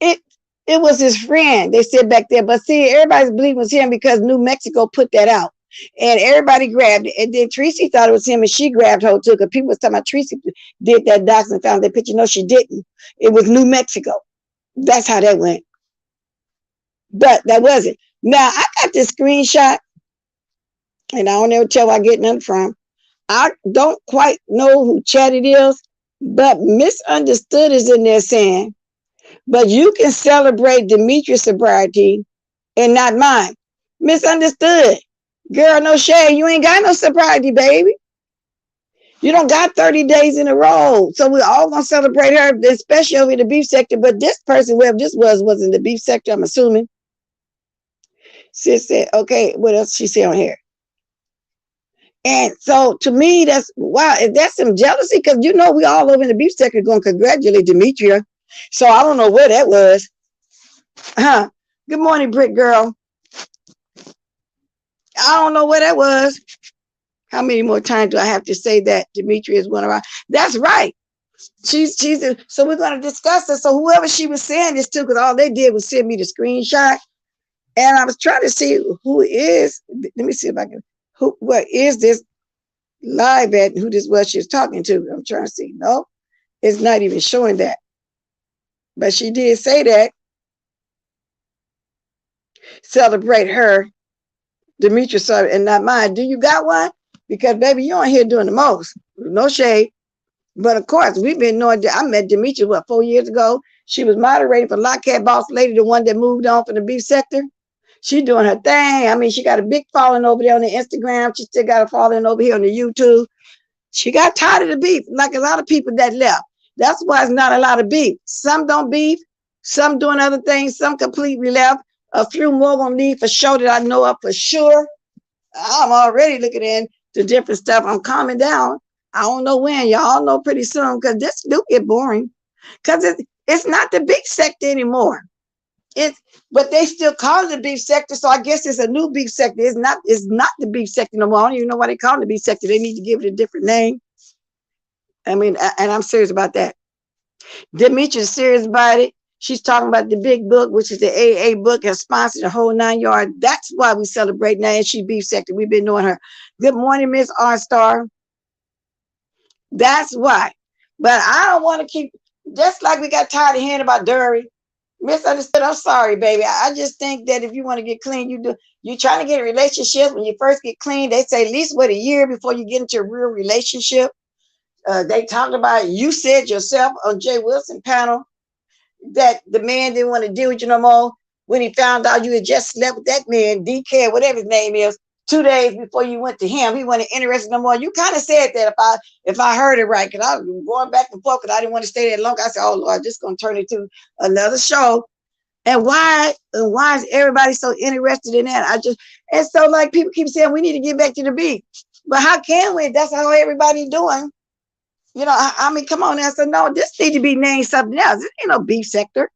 it was his friend. They said back there, but see, everybody's believing it was him because New Mexico put that out, and everybody grabbed it. And then Tracy thought it was him, and she grabbed her too. Because people was talking about Tracy did that dox and found that picture. No, she didn't. It was New Mexico. That's how that went. But that wasn't. Now I got this screenshot, and I don't ever tell where I get nothing from. I don't quite know who chat it is, but Misunderstood is in there saying, but you can celebrate Demetrius' sobriety and not mine. Misunderstood. Girl, no shade. You ain't got no sobriety, baby. You don't got 30 days in a row. So we're all going to celebrate her, especially over in the beef sector. But this person, whoever this was in the beef sector, I'm assuming. Sis said, okay, what else she said on here? And so to me, that's, wow, is that some jealousy? Because you know we all over in the beef sector going to congratulate Demetria. So I don't know where that was. Good morning, Brick Girl. I don't know where that was. How many more times do I have to say that Demetria is one of our? That's right. She's so we're going to discuss it. So whoever she was saying this to, because all they did was send me the screenshot, and I was trying to see who is. Let me see if I can. What is this live at? Who this was she was talking to? I'm trying to see. No, it's not even showing that. But she did say that. Celebrate her, Demetrius, and not mine. Do you got one? Because baby, you on here doing the most. No shade. But of course, we've been knowing that I met Demetrius, 4 years ago. She was moderating for Lockheed Boss Lady, the one that moved on from the beef sector. She doing her thing. I mean, she got a big following over there on the Instagram. She still got a following over here on the YouTube. She got tired of the beef, like a lot of people that left. That's why it's not a lot of beef. Some don't beef, some doing other things, some completely left. A few more gonna leave for sure that I know of for sure. I'm already looking into different stuff. I'm calming down. I don't know when. Y'all know pretty soon, because this do get boring. Because it's not the beef sector anymore. But they still call it the beef sector, so I guess it's a new beef sector. It's not the beef sector no more. I don't even know why they call it the beef sector. They need to give it a different name. I mean, and I'm serious about that. Demetrius is serious about it. She's talking about the big book, which is the AA book, has sponsored the whole 9 yards. That's why we celebrate now, and she beef sector. We've been knowing her. Good morning, Miss R-Star. That's why. But I don't want to keep, just like we got tired of hearing about Dury. Misunderstood. I'm sorry, baby. I just think that if you want to get clean, you're trying to get a relationship. When you first get clean, they say at least wait a year before you get into a real relationship. They talked about, you said yourself on Jay Wilson panel that the man didn't want to deal with you no more when he found out you had just slept with that man, DK, whatever his name is, 2 days before you went to him. He wasn't interested no more. You kind of said that if I heard it right, because I was going back and forth because I didn't want to stay there long. I said, oh Lord, this is going to turn into another show. And why is everybody so interested in that? And so like people keep saying we need to get back to the beat. But how can we? That's how everybody's doing. You know, I mean, come on now. So no, this needs to be named something else. This ain't no beef sector.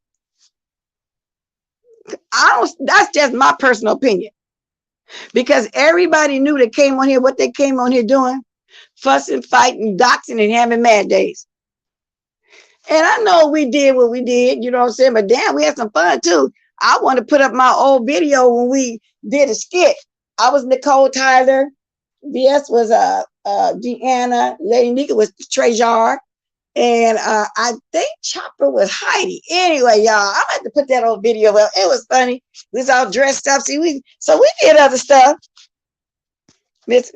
That's just my personal opinion. Because everybody knew that came on here what they came on here doing. Fussing, fighting, doxing, and having mad days. And I know we did what we did, you know what I'm saying? But damn, we had some fun too. I want to put up my old video when we did a skit. I was Nicole Tyler. BS was Deanna. Lady Nika was Treyjar. And I think Chopper was Heidi. Anyway, y'all, I'm going to put that old video up. It was funny. We was all dressed up. See, we did other stuff. Miss,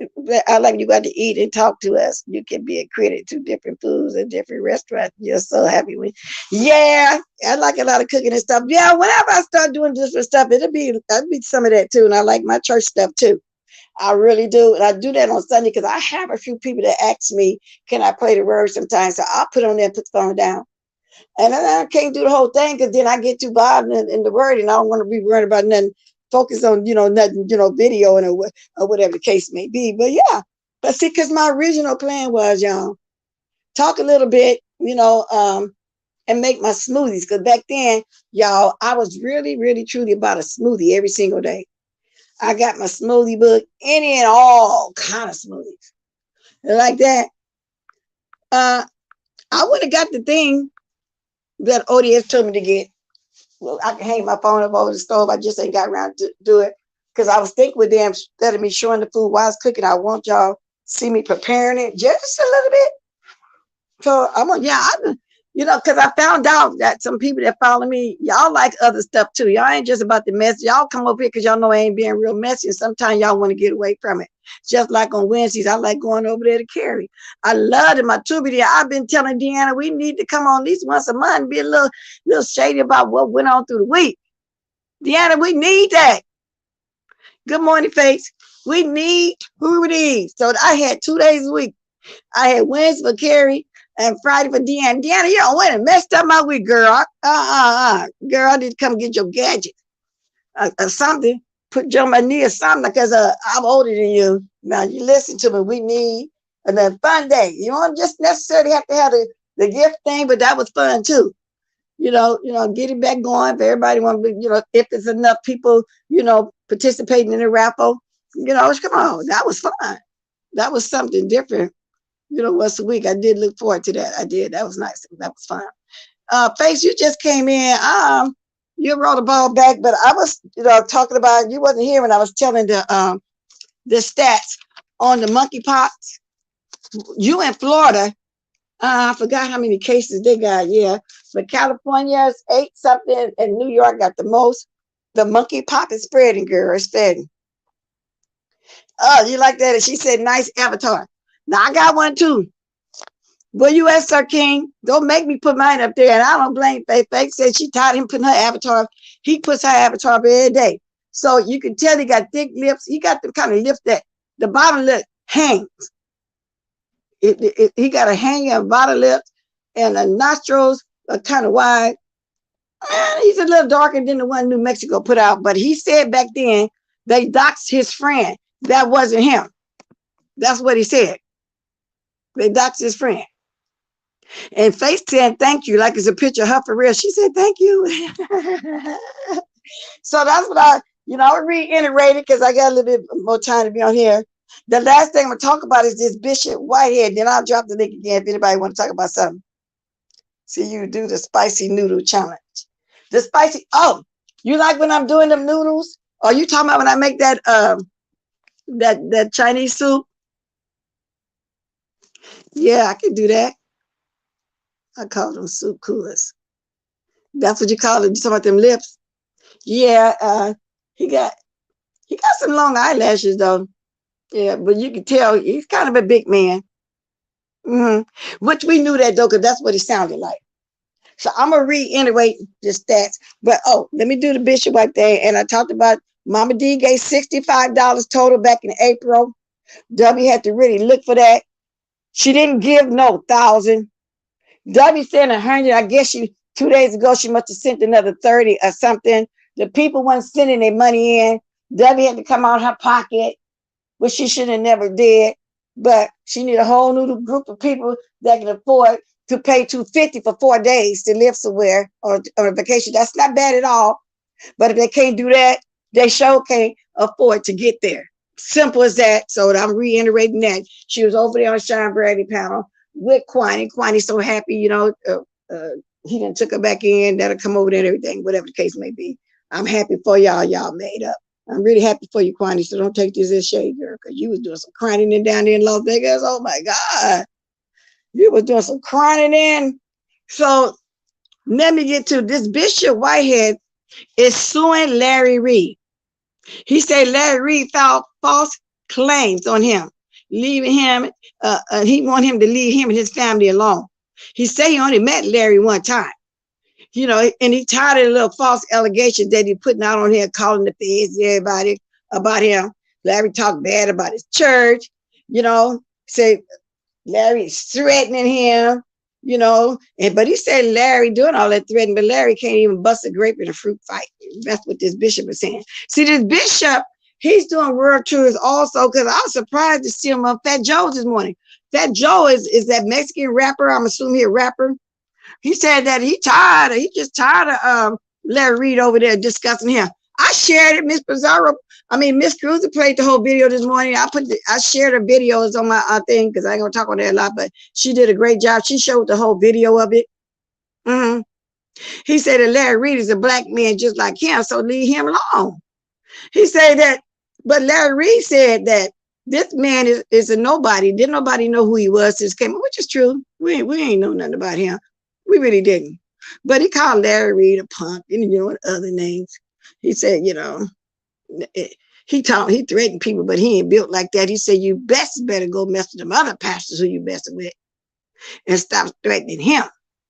I like you got to eat and talk to us. You can be a critic to different foods and different restaurants. You're so happy with. Yeah, I like a lot of cooking and stuff. Yeah, whenever I start doing different stuff, I'd be some of that too. And I like my church stuff too. I really do. And I do that on Sunday because I have a few people that ask me, can I play the word sometimes? So I'll put on there and put the phone down. And then I can't do the whole thing because then I get too bogged in the word and I don't want to be worried about nothing, focus on, nothing, video and or whatever the case may be. But yeah, but see, because my original plan was, y'all, talk a little bit, and make my smoothies. Because back then, y'all, I was really, really, truly about a smoothie every single day. I got my smoothie book, any and all kind of smoothies. And like that. I would have got the thing that ODS told me to get. Well, I can hang my phone up over the stove. I just ain't got around to do it. Because I was thinking with them, instead of me showing the food while I was cooking, I want y'all to see me preparing it just a little bit. So I'm on, because I found out that some people that follow me, y'all like other stuff too. Y'all ain't just about the mess. Y'all come up here because y'all know I ain't being real messy. And sometimes y'all want to get away from it. Just like on Wednesdays, I like going over there to carry. I love it. My Tubi there. I've been telling Deanna we need to come on at least once a month and be a little shady about what went on through the week. Deanna, we need that. Good morning, Face. We need who it is. So I had 2 days a week. I had Wednesday for Carrie and Friday for Deanna. Deanna, you don't went and messed up my week, girl. Girl, I need to come get your gadget or something. Put you on my knee or something because I'm older than you. Now you listen to me. We need a fun day. You don't just necessarily have to have the gift thing, but that was fun too. Get it back going. If everybody want to be, if there's enough people, participating in the raffle, come on. That was fun. That was something different. Once a week. I did look forward to that. I did. That was nice. That was fun. Face, you just came in. You rolled the ball back, but I was, talking about, you wasn't here when I was telling the stats on the monkeypox. You in Florida, I forgot how many cases they got, yeah. But California's 8 something and New York got the most. The monkeypox is spreading, girl. It's spreading. Oh, you like that? And she said, nice avatar. Now I got one too. Well, you asked Sir King, don't make me put mine up there. And I don't blame Faith. Faith said she taught him putting her avatar. He puts her avatar up every day. So you can tell he got thick lips. He got the kind of lips that the bottom lip hangs. He got a hanging of bottom lips and the nostrils are kind of wide. And he's a little darker than the one New Mexico put out. But he said back then they doxed his friend. That wasn't him. That's what he said. They doxed his friend. And Faith said, thank you, like it's a picture of her for real. She said, thank you. So that's what I reiterated because I got a little bit more time to be on here. The last thing I'm going to talk about is this Bishop Whitehead. Then I'll drop the link again if anybody want to talk about something. See you do the spicy noodle challenge. The spicy, you like when I'm doing them noodles? Or you talking about when I make that that Chinese soup? Yeah, I can do that. I call them soup coolers. That's what you call it. You talking about them lips? Yeah, he got some long eyelashes though. Yeah, but you can tell he's kind of a big man. Which we knew that though, because that's what he sounded like. So I'm gonna reiterate the stats. But let me do the Bishop right there. And I talked about Mama D gave $65 total back in April. W had to really look for that. She didn't give no 1,000. W sent 100. I guess 2 days ago she must have sent another 30 or something. The people weren't sending their money in. W had to come out of her pocket, which she should have never did. But she need a whole new group of people that can afford to pay $250 for 4 days to live somewhere or on a vacation. That's not bad at all. But if they can't do that, they sure can't afford to get there. Simple as that. So I'm reiterating that. She was over there on Sean Brady panel with Quiney. Quiney's so happy, he done took her back in. That'll come over there and everything, whatever the case may be. I'm happy for y'all. Y'all made up. I'm really happy for you, Quiney. So don't take this as shade, girl, because you was doing some crying in down there in Las Vegas. Oh my God. You was doing some crying in. So let me get to this. Bishop Whitehead is suing Larry REID. He said Larry REID filed false claims on him, leaving him, he want him to leave him and his family alone. He said he only met Larry one time, and he tired of the little false allegations that he putting out on here, calling the feds, everybody about him. Larry talked bad about his church, you know, say Larry is threatening him, you know, but he said Larry doing all that threatening, but Larry can't even bust a grape in a fruit fight. That's what this bishop is saying. See, this bishop, he's doing world tours also, because I was surprised to see him on Fat Joe's this morning. Fat Joe is that Mexican rapper. I'm assuming he's a rapper. He said that he just tired of Larry Reid over there discussing him. I shared it, Miss Miss Cruiser played the whole video this morning. I shared her videos on my thing because I ain't gonna talk on that a lot, but she did a great job. She showed the whole video of it. He said that Larry Reid is a black man just like him, so leave him alone. He said that, but Larry Reid said that this man is a nobody. Didn't nobody know who he was since came, which is true. We ain't know nothing about him. We really didn't. But he called Larry Reid a punk and, you know, other names. He said, you know, he threatened people, but he ain't built like that. He said, you better go mess with them other pastors who you messing with and stop threatening him.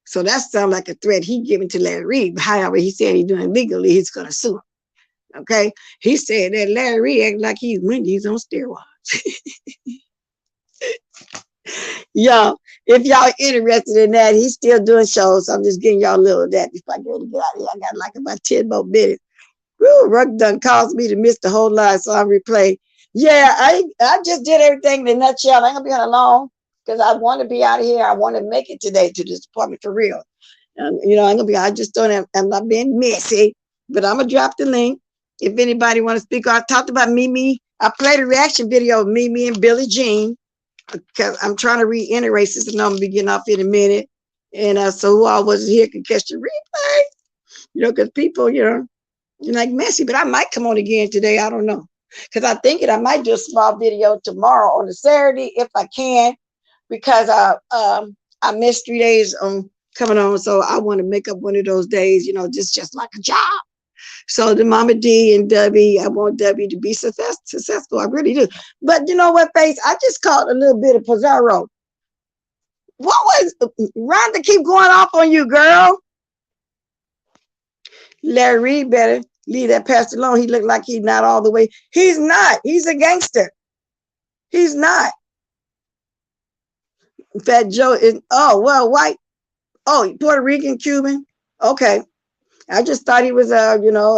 So that sounds like a threat he giving to Larry Reid. But however, he said he's doing legally, he's going to sue him. Okay. He said that Larry Reid acting like he's Wendy's on steroids. Y'all, if y'all interested in that, he's still doing shows. So I'm just getting y'all a little of that before I get out of here. I got like about 10 more minutes. Woo, work done caused me to miss the whole lot, so I'm replay. Yeah, I just did everything in a nutshell. I ain't gonna be on long because I want to be out of here. I want to make it today to this appointment for real. You know, I just don't have, I'm not being messy, but I'm gonna drop the link. If anybody want to speak, I talked about Mimi. I played a reaction video of Mimi and Billie Jean because I'm trying to reiterate this, and I'm gonna be getting off in a minute. And so who all wasn't here can catch the replay, you know, because people, you know, you're like messy, but I might come on again today. I don't know. Because I'm thinking I might do a small video tomorrow on a Saturday if I can, because I missed 3 days on coming on. So I want to make up one of those days, you know, just like a job. So the Mama D and Debbie, I want Debbie to be successful. I really do. But you know what, Face? I just caught a little bit of Pizarro. What was Rhonda keep going off on you, girl? Larry Reid better leave that pastor alone. He looked like he's not all the way. He's not. He's a gangster. He's not. Fat Joe is, oh, well, white. Oh, Puerto Rican, Cuban. Okay. I just thought he was, you know,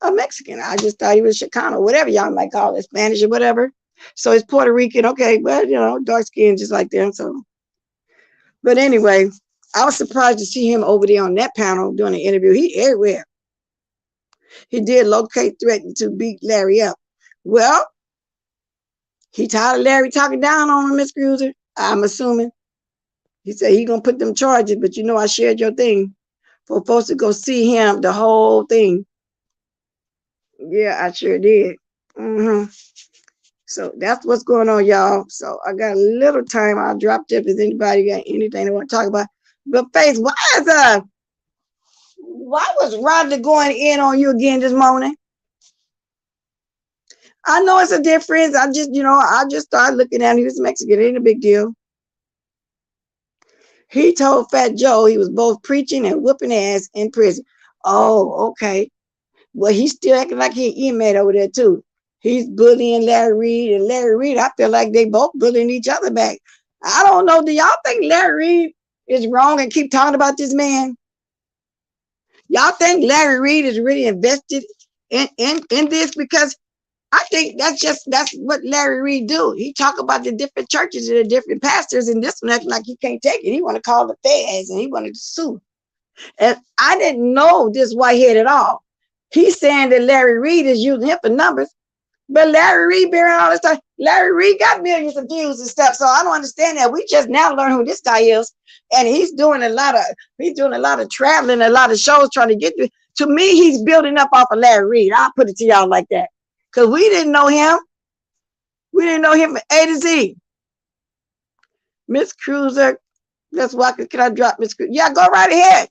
a Mexican. I just thought he was Chicano, whatever y'all might call it, Spanish or whatever. So it's Puerto Rican. Okay. But, you know, dark skin just like them. So, but anyway, I was surprised to see him over there on that panel doing an interview. He everywhere. He did locate threaten to beat Larry up. Well, he tired of Larry talking down on him, Miss Cruiser. I'm assuming. He said he gonna put them charges, but you know I shared your thing for folks to go see him, the whole thing. Yeah, I sure did. So that's what's going on, y'all. So I got a little time. I'll drop it if anybody got anything they want to talk about. But Face, why was Rhonda going in on you again this morning? I know it's a difference. I just started looking at him. He was Mexican. It ain't a big deal. He told Fat Joe he was both preaching and whooping ass in prison. Oh, okay. Well, he's still acting like he inmate over there too. He's bullying Larry Reid, and Larry Reid, I feel like they both bullying each other back. I don't know. Do y'all think Larry Reid is wrong and keep talking about this man? Y'all think Larry Reid is really invested in this? Because I think that's what Larry Reid do. He talk about the different churches and the different pastors, and this one acting like he can't take it. He want to call the feds and he wanted to sue. And I didn't know this Whitehead at all. He's saying that Larry Reid is using him for numbers, but Larry Reid been around all this time. Larry Reid got millions of views and stuff, so I don't understand that. We just now learn who this guy is, and he's doing a lot of traveling, a lot of shows trying to get to me. He's building up off of Larry Reid. I'll put it to y'all like that. Because we didn't know him. We didn't know him from A to Z. Miss Cruiser, let's walk it. Can I drop Miss Cruiser? Yeah, go right ahead.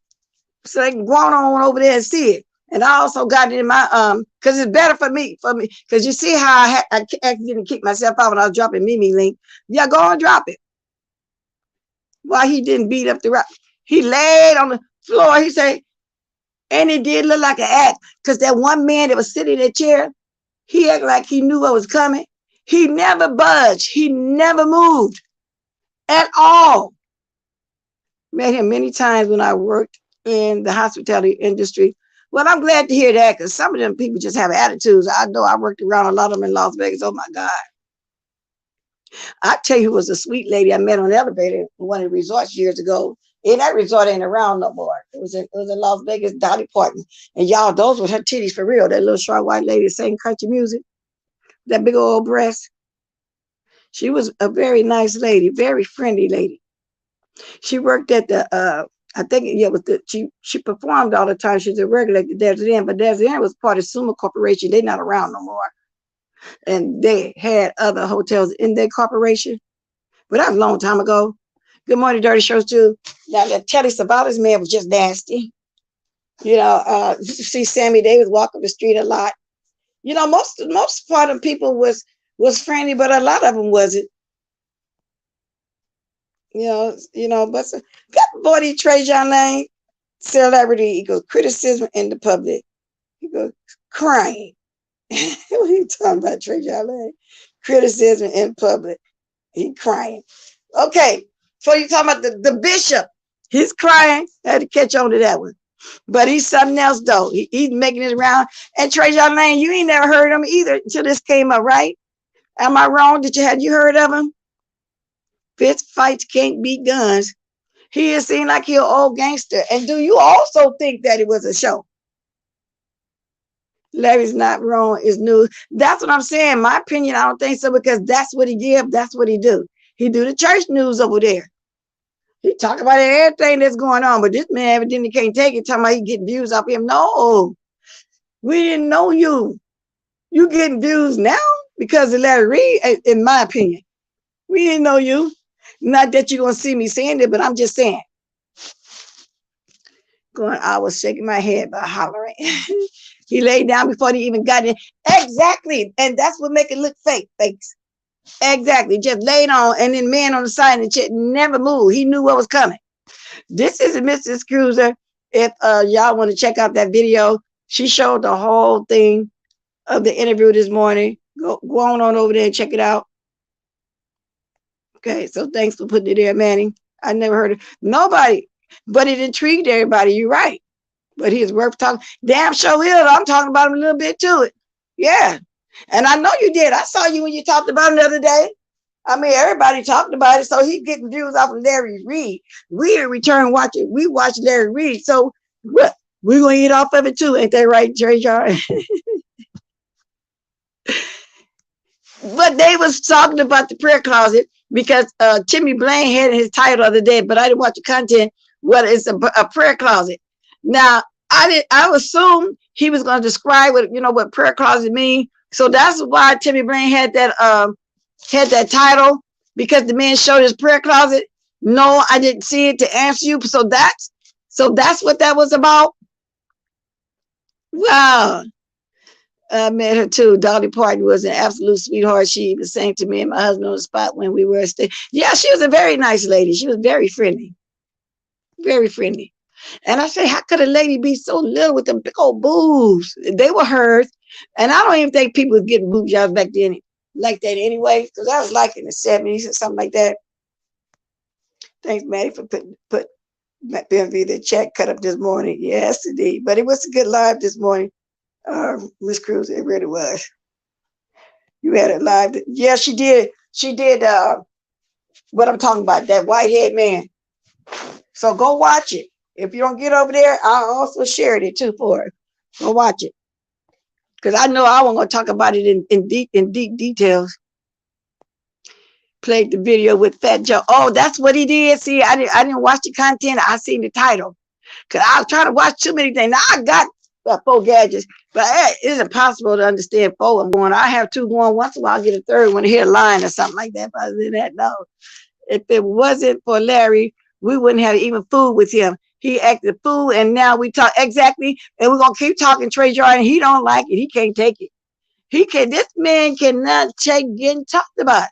So they can go on over there and see it. And I also got it in my, because it's better for me. Because you see how I accidentally kicked myself out when I was dropping Mimi link. Yeah, go and drop it. Why he didn't beat up the rock. He laid on the floor. He said, and it did look like an act. Because that one man that was sitting in that chair, He acted like he knew what was coming. He never budged. He never moved at all. Met him many times when I worked in the hospitality industry. Well, I'm glad to hear that, because some of them people just have attitudes. I know I worked around a lot of them in Las Vegas. Oh my God. I tell you, who was a sweet lady I met on the elevator in one of the resorts years ago. And that resort ain't around no more. It was in Las Vegas, Dolly Parton. And y'all, those were her titties for real. That little short white lady sang country music. That big old breast. She was a very nice lady, very friendly lady. She worked at the, I think it was she performed all the time. She's a regular at the Desert Inn, but Desert Inn was part of Suma Corporation. They're not around no more. And they had other hotels in their corporation. But that was a long time ago. Good morning, Dirty Shows too. Now, the Telly Sabotage man was just nasty. You know, see Sammy Davis walking the street a lot. You know, most part of people was friendly, but a lot of them wasn't. You know, but got body Trajan Lane, celebrity equals criticism in the public. He goes crying. What are you talking about, Trajan Lane? Criticism in public. He crying. Okay, so you talking about the bishop. He's crying. I had to catch on to that one. But he's something else though. He's making it around. And Trajan Lane, you ain't never heard of him either until this came up, right? Am I wrong? Had you heard of him? Fist fights can't beat guns. He is seen like he's an old gangster. And do you also think that it was a show? Larry's not wrong. It's news. That's what I'm saying. My opinion, I don't think so, because that's what he give. That's what he do. He do the church news over there. He talk about everything that's going on, but this man evidently can't take it. Talking about he getting views off him. No, we didn't know you. You getting views now because of Larry Reid, in my opinion. We didn't know you. Not that you're going to see me saying it, but I'm just saying. I was shaking my head by hollering. He laid down before he even got in. Exactly. And that's what make it look fake, fakes. Exactly. Just laid on, and then man on the side of the chair never moved. He knew what was coming. This is Mrs. Cruiser. If y'all want to check out that video, she showed the whole thing of the interview this morning. Go on over there and check it out. Okay, so thanks for putting it there, Manny. I never heard of nobody, but it intrigued everybody. You're right. But he's worth talking. Damn sure is. I'm talking about him a little bit to it. Yeah. And I know you did. I saw you when you talked about him the other day. I mean, everybody talked about it. So he's getting views off of Larry Reid. We in return watching. We watch Larry Reid. So what? We're going to eat off of it too. Ain't that right, Trey? But they was talking about the prayer closet because Timmy Blaine had his title the other day, but I didn't watch the content. What is a prayer closet? Now, I assumed he was going to describe what prayer closet mean. So that's why Timmy Blaine had that title, because the man showed his prayer closet. No, I didn't see it to answer you. So that's what that was about. Wow. I met her too. Dolly Parton was an absolute sweetheart. She even sang to me and my husband on the spot when we were staying. Yeah, she was a very nice lady. She was very friendly. Very friendly. And I say, how could a lady be so little with them big old boobs? They were hers. And I don't even think people was getting boob jobs back then like that anyway, because I was like in the 70s or something like that. Thanks, Maddie, for put the check cut up this morning. Yes, indeed. But it was a good live this morning. Miss Cruz, it really was. You had it live. Yeah, she did. She did what I'm talking about, that Whitehead man. So go watch it. If you don't get over there, I also shared it too for her. Go watch it. Because I know I wasn't going to talk about it in deep details. Played the video with Fat Joe. Oh, that's what he did. See, I didn't watch the content. I seen the title. Because I was trying to watch too many things. Now I got 4 gadgets, but it's impossible to understand 4 of them going. I have 2 going. Once in a while, I'll get a 3rd one to hit a line or something like that. But other than that, no. If it wasn't for Larry, we wouldn't have even food with him. He acted fool, and now we talk exactly, and we're gonna keep talking Trey Jordan. He don't like it. He can't take it. This man cannot take getting talked about.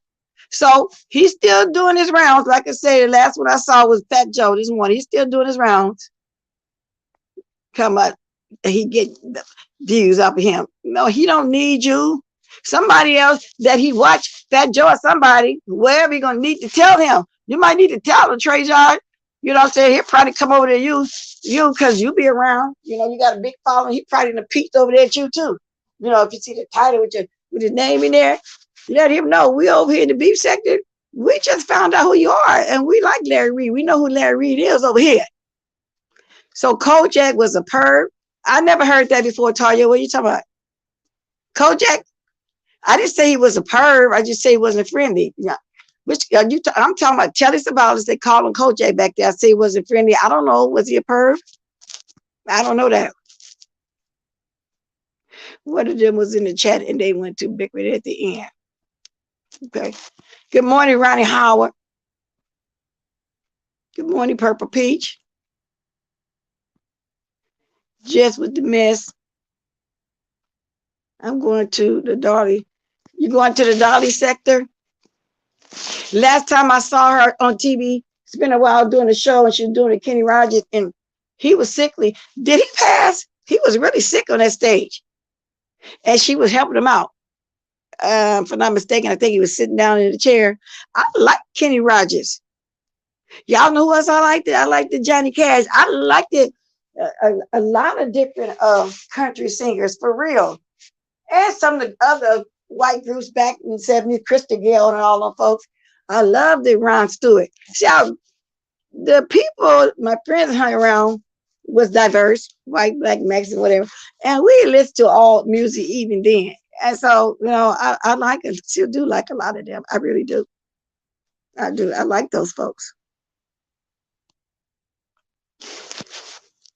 So he's still doing his rounds. Like I said, the last one I saw was Fat Joe this morning. He's still doing his rounds. Come on. He get views off of him. No, he don't need you. Somebody else that he watched, Fat Joe or somebody, wherever you're gonna need to tell him. You might need to tell him, Treyarch. You know what I'm saying? He'll probably come over to you because you be around. You know, you got a big following. He probably done peeked over there at you too. You know, if you see the title with his name in there, let him know we over here in the beef sector. We just found out who you are, and we like Larry Reid. We know who Larry Reid is over here. So Kojak was a perv. I never heard that before, Talia. What are you talking about? Kojak? I didn't say he was a perv. I just say he wasn't friendly. Yeah. Which I'm talking about Telly Savalas. They call him Kojak back there. I say he wasn't friendly. I don't know. Was he a perv? I don't know that. One of them was in the chat and they went to bickering at the end. Okay. Good morning, Ronnie Howard. Good morning, Purple Peach. Just with the mess. I'm going to the Dolly. You going to the Dolly sector? Last time I saw her on TV, it's been a while doing the show, and she was doing the Kenny Rogers, and he was sickly. Did he pass? He was really sick on that stage. And she was helping him out. If I'm not mistaken, I think he was sitting down in the chair. I like Kenny Rogers. Y'all know who else I liked? I liked the Johnny Cash. I liked it. A lot of different country singers, for real. And some of the other white groups back in the 70s, Krista Gale and all them folks. I loved it, Ron Stewart. See how the people my friends hung around was diverse, white, black, Mexican, whatever. And we listened to all music even then. And so, you know, I like it, still do like a lot of them. I really do. I do. I like those folks.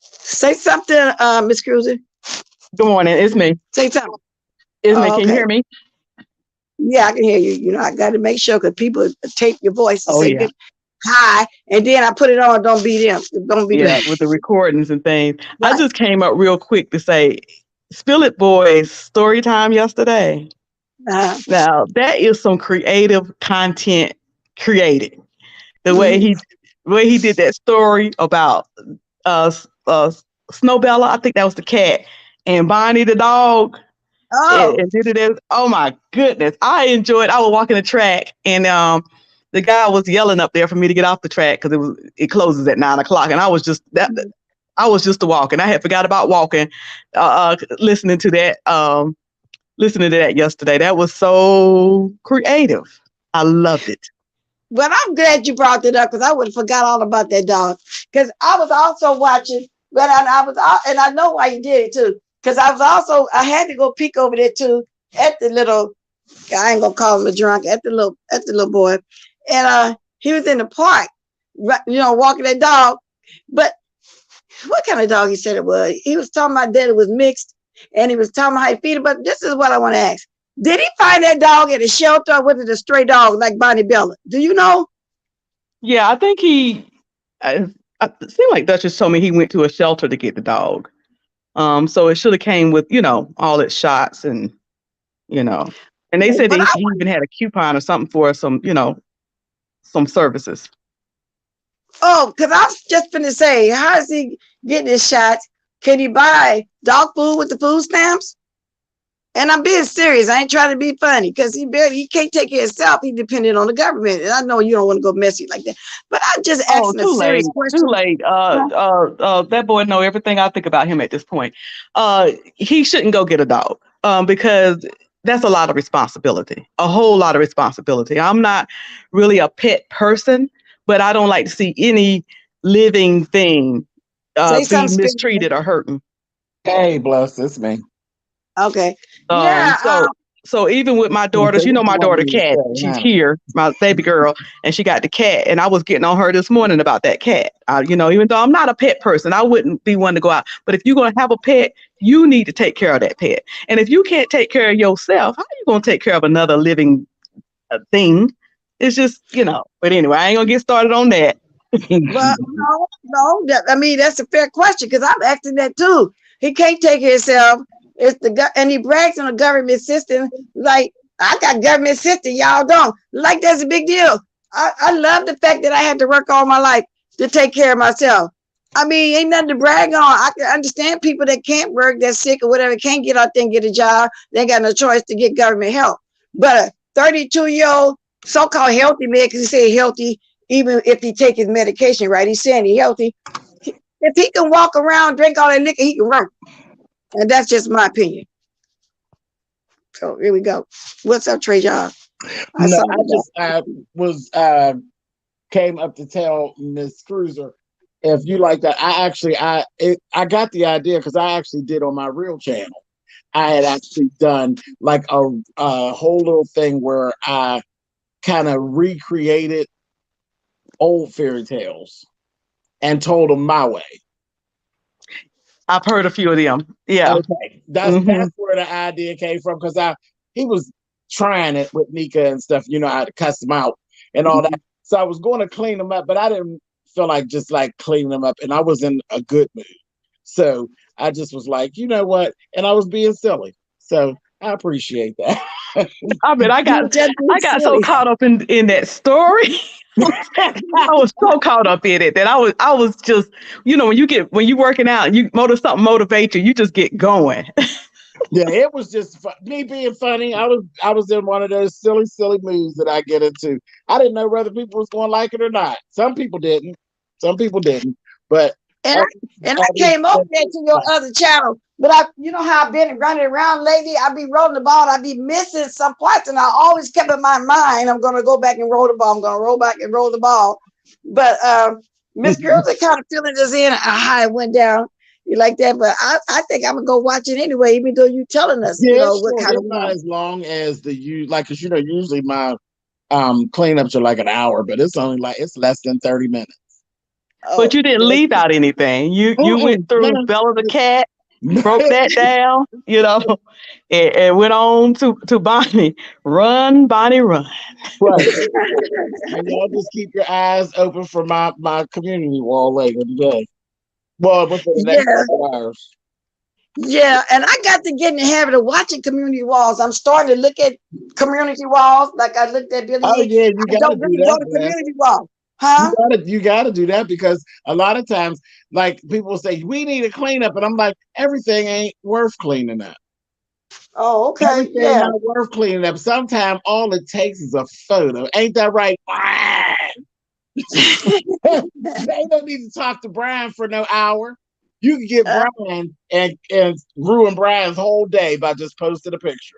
Say something, Miss Cruiser. Good morning. It's me. Say something. It's me. Can you hear me? Yeah, I can hear you. You know, I got to make sure because people tape your voice and say yeah. Hi, and then I put it on. Don't be them. Don't be them. With the recordings and things. Right. I just came up real quick to say, Spill It Boys story time yesterday. Now that is some creative content created. The way he did that story about Snowbella, I think that was the cat, and Bonnie the dog. And did it. Oh my goodness, I enjoyed. I was walking the track, and the guy was yelling up there for me to get off the track because it closes at 9 o'clock, and I was just walking. I had forgot about walking. Listening to that yesterday. That was so creative. I loved it. Well, I'm glad you brought that up because I would have forgot all about that dog. Because I was also watching, but and I know why you did it too. Because I had to go peek over there too at the little, I ain't gonna call him a drunk, at the little boy. And he was in the park, you know, walking that dog. But what kind of dog he said it was? He was talking about that it was mixed, and he was talking about how he feed it. But this is what I want to ask. Did he find that dog at a shelter, or was it a stray dog like Bonnie Bella? Do you know? Yeah, I think it seemed like Duchess told me he went to a shelter to get the dog. So it should have came with, you know, all its shots and, you know, and they said that he even had a coupon or something for some, you know, some services. Oh, because I was just going to say, how is he getting his shots? Can he buy dog food with the food stamps? And I'm being serious. I ain't trying to be funny because he can't take care of himself. He dependent on the government. And I know you don't want to go messy like that. But I'm just asking a serious question. Too late. That boy know everything I think about him at this point. He shouldn't go get a dog because that's a lot of responsibility, a whole lot of responsibility. I'm not really a pet person, but I don't like to see any living thing be mistreated or hurting. Hey, bless, it's me. Okay. So even with my daughters, you know, my daughter Cat, she's here, my baby girl, and she got the cat, and I was getting on her this morning about that cat. You know, even though I'm not a pet person, I wouldn't be one to go out. But if you're going to have a pet, you need to take care of that pet. And if you can't take care of yourself, how are you going to take care of another living thing? It's just, you know. But anyway, I ain't gonna get started on that. Well, no. I mean, that's a fair question because I'm asking that too. He can't take care of himself. And he brags on the government system like, I got government system, y'all don't. Like, that's a big deal. I love the fact that I had to work all my life to take care of myself. I mean, ain't nothing to brag on. I can understand people that can't work, that's sick or whatever, can't get out there and get a job. They got no choice to get government help. But a 32-year-old so-called healthy man, because he said healthy, even if he take his medication right, he's saying he's healthy. If he can walk around, drink all that liquor, he can work. And that's just my opinion. So here we go. What's up, Trey John? I came up to tell Miss Cruiser, if you like that, I got the idea because I actually did on my real channel. I had actually done like a whole little thing where I kind of recreated old fairy tales and told them my way. I've heard a few of them. Yeah. Okay. That's where the idea came from, because he was trying it with Nika and stuff, you know, I had to cuss him out and all that. So I was going to clean them up, but I didn't feel like just like cleaning them up, and I was in a good mood. So I just was like, you know what? And I was being silly. So I appreciate that. I mean, I got so caught up in that story. I was so caught up in it that I was just, you know, when you working out and something motivates you, you just get going. Yeah, it was just me being funny. I was in one of those silly moods that I get into. I didn't know whether people was going to like it or not. Some people didn't. But I came over there to your other channel. But you know how I've been running around lately. I be rolling the ball. I be missing some parts, and I always kept in my mind, I'm gonna go back and roll the ball. I'm gonna roll back and roll the ball. But Miss Girls are kind of filling this in how it went down. You like that? But I think I'm gonna go watch it anyway, even though you telling us, yeah, you know, sure. what kind of not as long as because you know, usually my cleanups are like an hour, but it's less than 30 minutes. But you didn't leave out anything. You went through Bella the cat, broke that down, you know, and went on to Bonnie. Run, Bonnie, run. Right. And y'all just keep your eyes open for my community wall later today. Well, within the next couple hours. Yeah, and I got to get in the habit of watching community walls. I'm starting to look at community walls like I looked at Billy. Oh yeah, you got to do that. Go to community wall. Huh? You gotta do that, because a lot of times, like, people say we need a cleanup, and I'm like, everything ain't worth cleaning up. Oh, okay. Everything not worth cleaning up. Sometimes all it takes is a photo. Ain't that right, Brian? They don't need to talk to Brian for no hour. You can get Brian and ruin Brian's whole day by just posting a picture.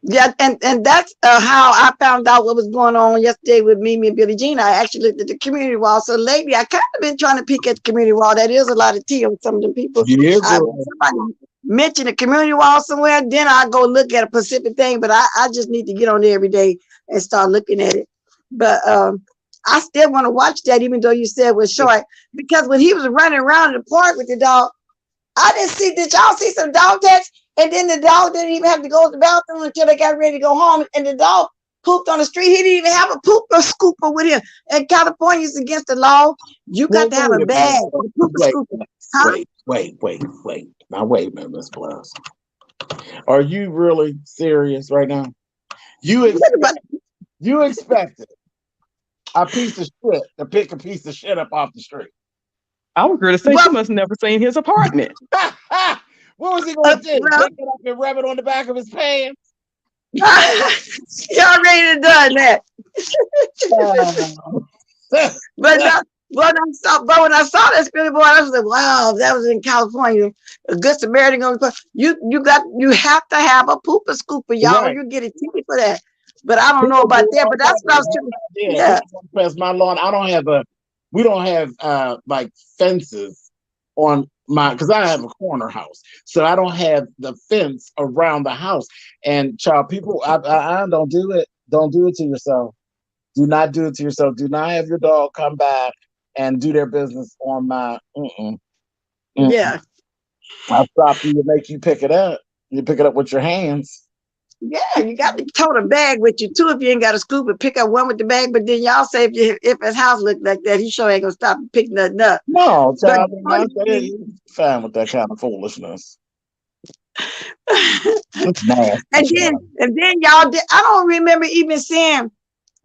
Yeah, and that's how I found out what was going on yesterday with Mimi and Billie Jean. I actually looked at the community wall. So lately, I kind of been trying to peek at the community wall. That is a lot of tea on some of the people. Yeah, somebody mentioned the community wall somewhere, then I go look at a specific thing. But I just need to get on there every day and start looking at it. But I still want to watch that, even though you said it was short. Because when he was running around in the park with the dog, I didn't see. Did y'all see some dog text? And then the dog didn't even have to go to the bathroom until they got ready to go home. And the dog pooped on the street. He didn't even have a pooper scooper with him. And California is against the law. You got to have a bag. Wait. Now wait a minute, Miss Bless. Are you really serious right now? You expected a piece of shit to pick a piece of shit up off the street? I was going to say, she must have never seen his apartment. What was he going to do? Pick it up and rub it on the back of his pants? He already done that. But when I saw that Spirit Boy, I was like, wow, that was in California. A good Samaritan going to you have to have a pooper scooper, y'all. Right. You get a ticket for that. But I don't know about that. But that's what I was trying to. Yeah. Press my lawn. We don't have like fences on because I have a corner house, so I don't have the fence around the house. And child, people, I don't do it. Don't do it to yourself. Do not do it to yourself. Do not have your dog come back and do their business on my. Yeah. I'll stop you to make you pick it up. You pick it up with your hands. Yeah, you got to tote a bag with you too if you ain't got a scoop and pick up one with the bag. But then y'all say if his house look like that, he sure ain't gonna stop and pick nothing up. No, child, he's fine with that kind of foolishness. and then y'all did. I don't remember even seeing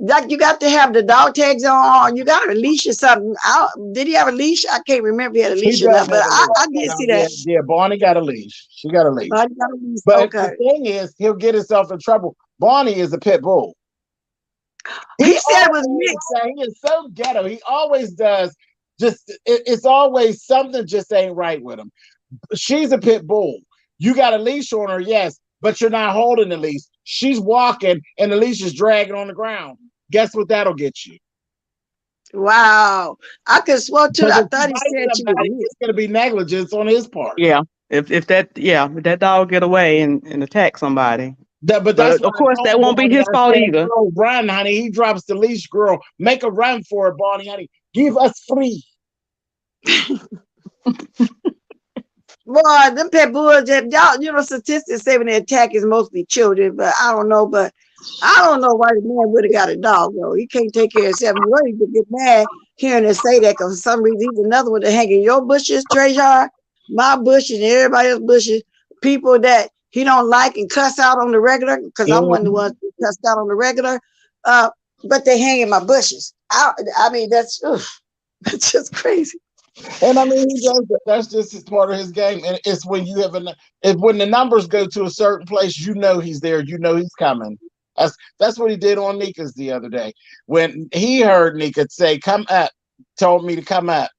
like you got to have the dog tags on. You got a leash or something. Did he have a leash? I can't remember if he had a He leash or does not, but have a leash. I did see that. Yeah, Barney got a leash. She got a leash. Barney got a leash. But Okay. the thing is, he'll get himself in trouble. Barney is a pit bull. He said it was mixed. He is so ghetto. He always does. It's always something just ain't right with him. She's a pit bull. You got a leash on her, yes, but you're not holding the leash. She's walking and the leash is dragging on the ground. Guess what that'll get you? Wow. I could swear to Because I if thought he you said bite she somebody, was it's going to be negligence on his part. Yeah. If that dog get away and attack somebody. But that's Of course, that won't be his fault either. Girl, run, honey. He drops the leash, girl. Make a run for it, Barney, honey. Give us free. Boy, them pit bulls, y'all, you know, statistics say when they attack is mostly children, but I don't know why the man would have got a dog, though. He can't take care of himself. You really could get mad hearing her say that, because for some reason he's another one that hang in your bushes, Treyjar, my bushes, and everybody else's bushes, people that he don't like and cuss out on the regular, because I'm one of the ones who cussed out on the regular, but they hang in my bushes. I mean, that's just crazy. And I mean, he does that. That's just part of his game. And it's when you have when the numbers go to a certain place, you know he's there. You know he's coming. That's what he did on Nika's the other day. When he heard Nika say, "Come up," told me to come up.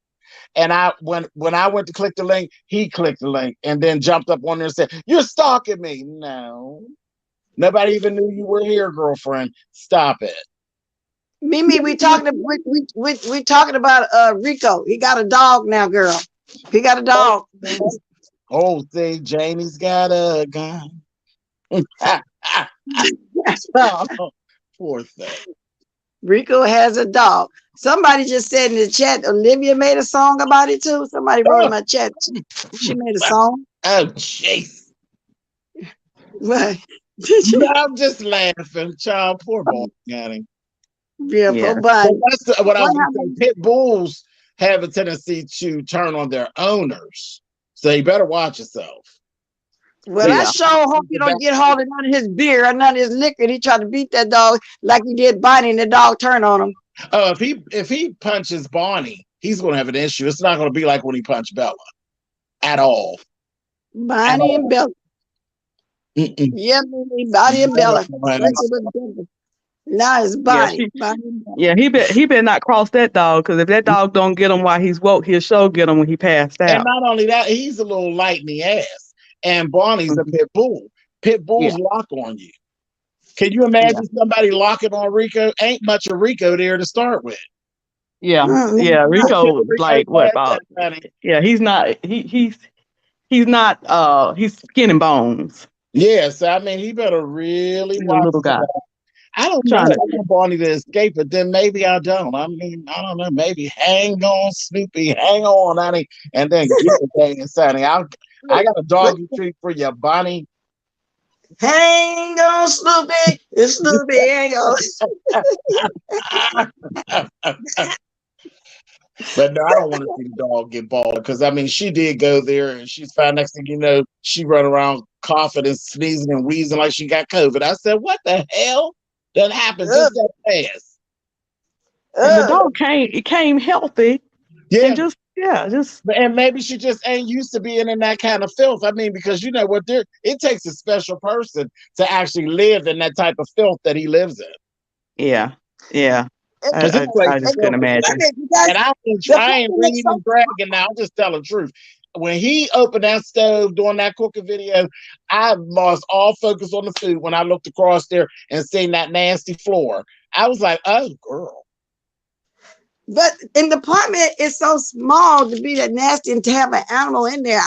And when I went to click the link, he clicked the link and then jumped up on there and said, "You're stalking me." No. Nobody even knew you were here, girlfriend. Stop it. Mimi, we talking about Rico. He got a dog now, girl. He got a dog. Oh, see, Janie's got a gun. Poor thing. Rico has a dog. Somebody just said in the chat, Olivia made a song about it too. Somebody wrote in my chat. She made a song. Oh, jeez. What? Did you? No, I'm just laughing, child. Poor boy, Yanni. Yeah, Yeah. but That's what I was going to say. Pit bulls have a tendency to turn on their owners, so you better watch yourself. well, I sure hope you don't get hauled none of his beer or none of his liquor. And he tried to beat that dog like he did Bonnie, and the dog turned on him. Oh, if he punches Bonnie, he's going to have an issue. It's not going to be like when he punched Bella at all. Bonnie and Bella. Yeah, Bonnie and Bella. Now it's Bonnie. He better not cross that dog, because if that dog don't get him while he's woke, he'll sure get him when he passed out. And not only that, he's a little light in the ass. And Bonnie's a pit bull. Pit bulls lock on you. Can you imagine somebody locking on Rico? Ain't much of Rico there to start with. Yeah, Rico like what about? Yeah, he's skin and bones. Yeah, so I mean, he better really watch. Little guy. I don't know. I want Barney to escape, but then maybe I don't. I mean, I don't know. Maybe hang on, Snoopy, hang on, honey, and then get the thing, Sonny. I got a doggy treat for you, Bonnie. Hang on, Snoopy. It's Snoopy, hang on. But no, I don't want to see the dog get bald, because I mean, she did go there and she's fine. Next thing you know, she run around coughing and sneezing and wheezing like she got COVID. I said, what the hell? That happened just that fast. And the dog came healthy. Yeah. And maybe she just ain't used to being in that kind of filth. I mean, because you know what, it takes a special person to actually live in that type of filth that he lives in. Yeah. I just couldn't imagine. And I ain't reading and bragging now. I'm just telling the truth. When he opened that stove doing that cooking video, I lost all focus on the food when I looked across there and seen that nasty floor. I was like, oh, girl. But in the apartment, it's so small to be that nasty and to have an animal in there.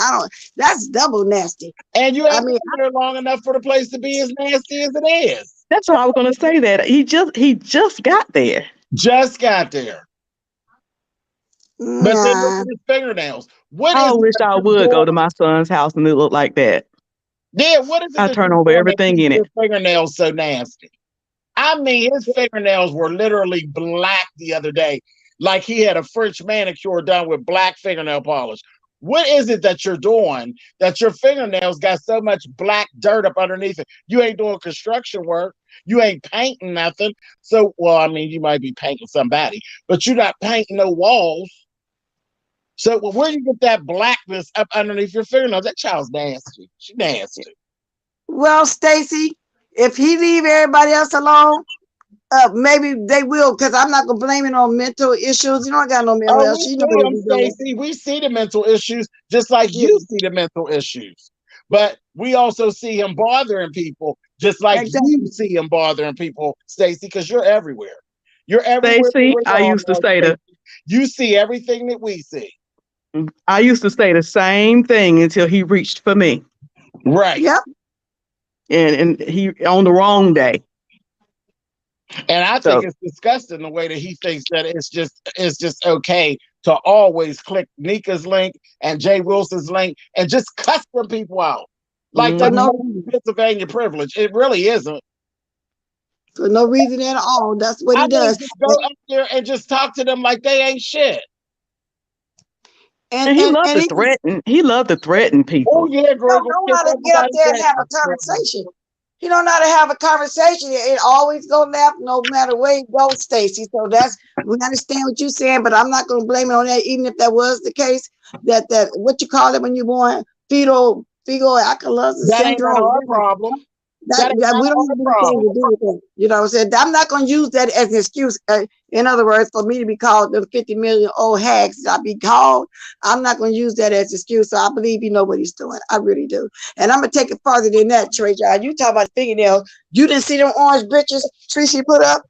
That's double nasty. And you haven't been there long enough for the place to be as nasty as it is. That's what I was going to say, that he just got there. Just got there. But then look at his fingernails. I wish I would go to my son's house and it looked like that. Yeah, what is it? I turn over everything in it. His fingernails so nasty. I mean, his fingernails were literally black the other day. Like he had a French manicure done with black fingernail polish. What is it that you're doing that your fingernails got so much black dirt up underneath it? You ain't doing construction work. You ain't painting nothing. So, well, I mean, you might be painting somebody, but you're not painting no walls. So, well, where you get that blackness up underneath your fingernails? That child's nasty. She nasty. Well, Stacy, if he leave everybody else alone, maybe they will, because I'm not gonna blame it on mental issues. You don't got no mental Oh, we issues. You know see what them, he's doing. Stacey. We see the mental issues just like Yeah. you see the mental issues. But we also see him bothering people just like Exactly. you see him bothering people, Stacey, because you're everywhere. You're everywhere. Stacey, I used to say that. You see everything that we see. I used to say the same thing until he reached for me. Right. Yep. And he on the wrong day. And I think it's disgusting the way that he thinks that it's just okay to always click Nika's link and Jay Wilson's link and just cuss them people out. Like that's no Pennsylvania privilege. It really isn't. For no reason at all. That's what he does. Just go up there and just talk to them like they ain't shit. And he loved to threaten. He loved to threaten people. Oh yeah, Greg. He don't know how to get up there and have a conversation. He don't know how to have a conversation. It always go left, no matter where he goes, Stacy. So we understand what you're saying, but I'm not going to blame it on that. Even if that was the case, that what you call it when you're born, fetal alkalosis that syndrome. Ain't not our problem. We don't have anything to do with that. You know what I'm saying? I'm not going to use that as an excuse. In other words, for me to be called the 50 million old hags that I be called, I'm not going to use that as an excuse. So I believe you know what he's doing. I really do. And I'm going to take it farther than that, Trey John. You talk about fingernails. You didn't see them orange britches Tracy put up?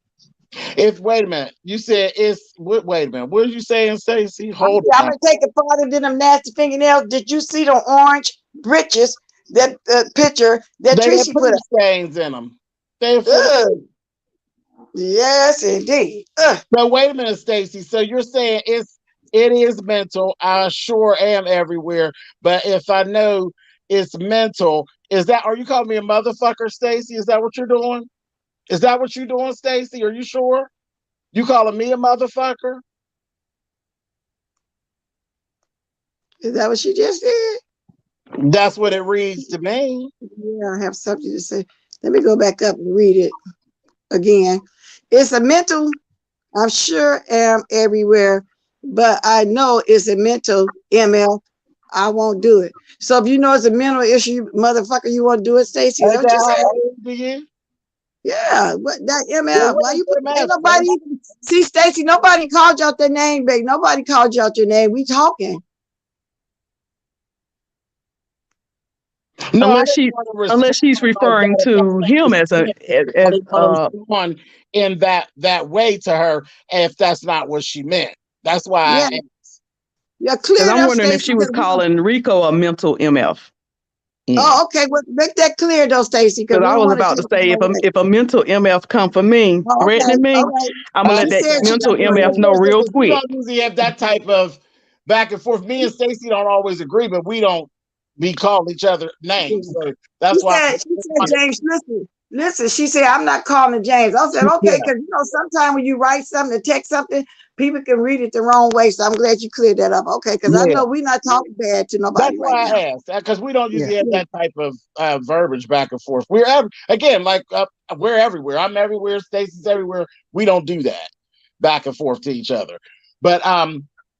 Wait a minute. You said wait a minute. What are you saying, Stacey? Hold on. I'm going to take it farther than them nasty fingernails. Did you see the orange britches? That picture that Tracy put up stains in them. Yes, indeed. So wait a minute, Stacey. So you're saying it is mental. I sure am everywhere. But if I know it's mental, are you calling me a motherfucker, Stacey? Is that what you're doing? Is that what you're doing, Stacey? Are you sure? You calling me a motherfucker? Is that what she just did? That's what it reads to me. Yeah, I have something to say. Let me go back up and read it again. It's a mental, I'm sure am everywhere, but I know it's a mental ML. I won't do it. So if you know it's a mental issue, motherfucker, you want to do it, Stacey? Is that what you said? Yeah, what that ML? Why you put nobody? See, Stacey, nobody called you out their name, baby. Nobody called you out your name. We talking. No, unless she's referring to him as one in that way to her, if that's not what she meant. That's why. Yeah, clear. I'm wondering if she was calling Rico a mental MF. Oh, okay. Well, make that clear though, Stacey. Because I was about to say, if a mental MF come for me, threatening me, I'm gonna let that mental MF know real quick. We don't usually have that type of back and forth. Me and Stacey don't always agree, but we don't. We call each other names. So that's why. She said, James, listen, she said, I'm not calling James. I said, okay, because sometimes when you write something, text something, people can read it the wrong way. So I'm glad you cleared that up. Okay, because I know we're not talking bad to nobody. That's why I asked, because we don't usually have that type of verbiage back and forth. We're we're everywhere. I'm everywhere. Stacey's everywhere. We don't do that back and forth to each other. But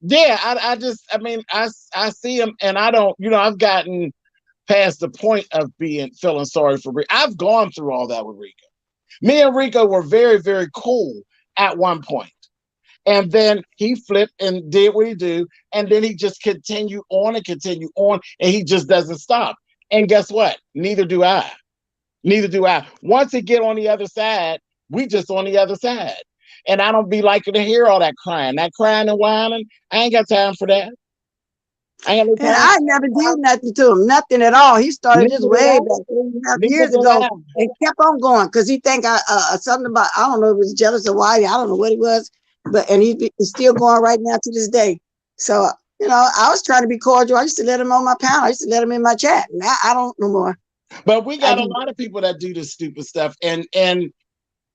yeah, I see him, and I don't, I've gotten past the point of feeling sorry for Rico. I've gone through all that with Rico. Me and Rico were very, very cool at one point. And then he flipped and did what he do. And then he just continued on, and he just doesn't stop. And guess what? Neither do I. Once he get on the other side, we just on the other side. And I don't be liking to hear all that crying and whining. I ain't got time for that. I never did nothing to him, nothing at all. He started this way back 3.5 years ago and kept on going because he think something about, I don't know if it was jealous or why, I don't know what it was, and he's still going right now to this day. So, I was trying to be cordial. I used to let him on my panel. I used to let him in my chat. Now I don't no more. But we got a lot of people that do this stupid stuff, and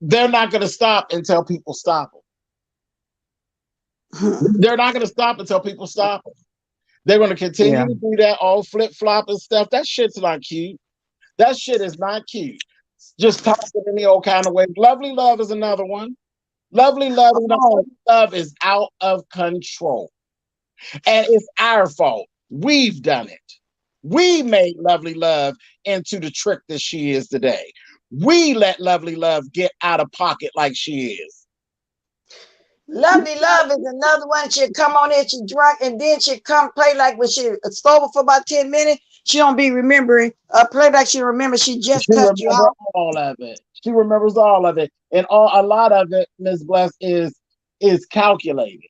they're not going to stop until people stop them. They're not going to stop until people stop them. They're going to continue Yeah. to do that all flip flop and stuff. That shit's not cute. That shit is not cute. Just talking any old kind of way. Lovely Love is another one. Lovely Love is out of control. And it's our fault. We've done it. We made Lovely Love into the trick that she is today. We let Lovely Love get out of pocket like she is. Lovely Love is another one. She'll come on there, she drunk, and then she'll come play like when she sober for about 10 minutes. She don't be remembering. Playback, she remembers she just cut you off. All of it. She remembers all of it. And a lot of it, Ms. Bless, is calculated.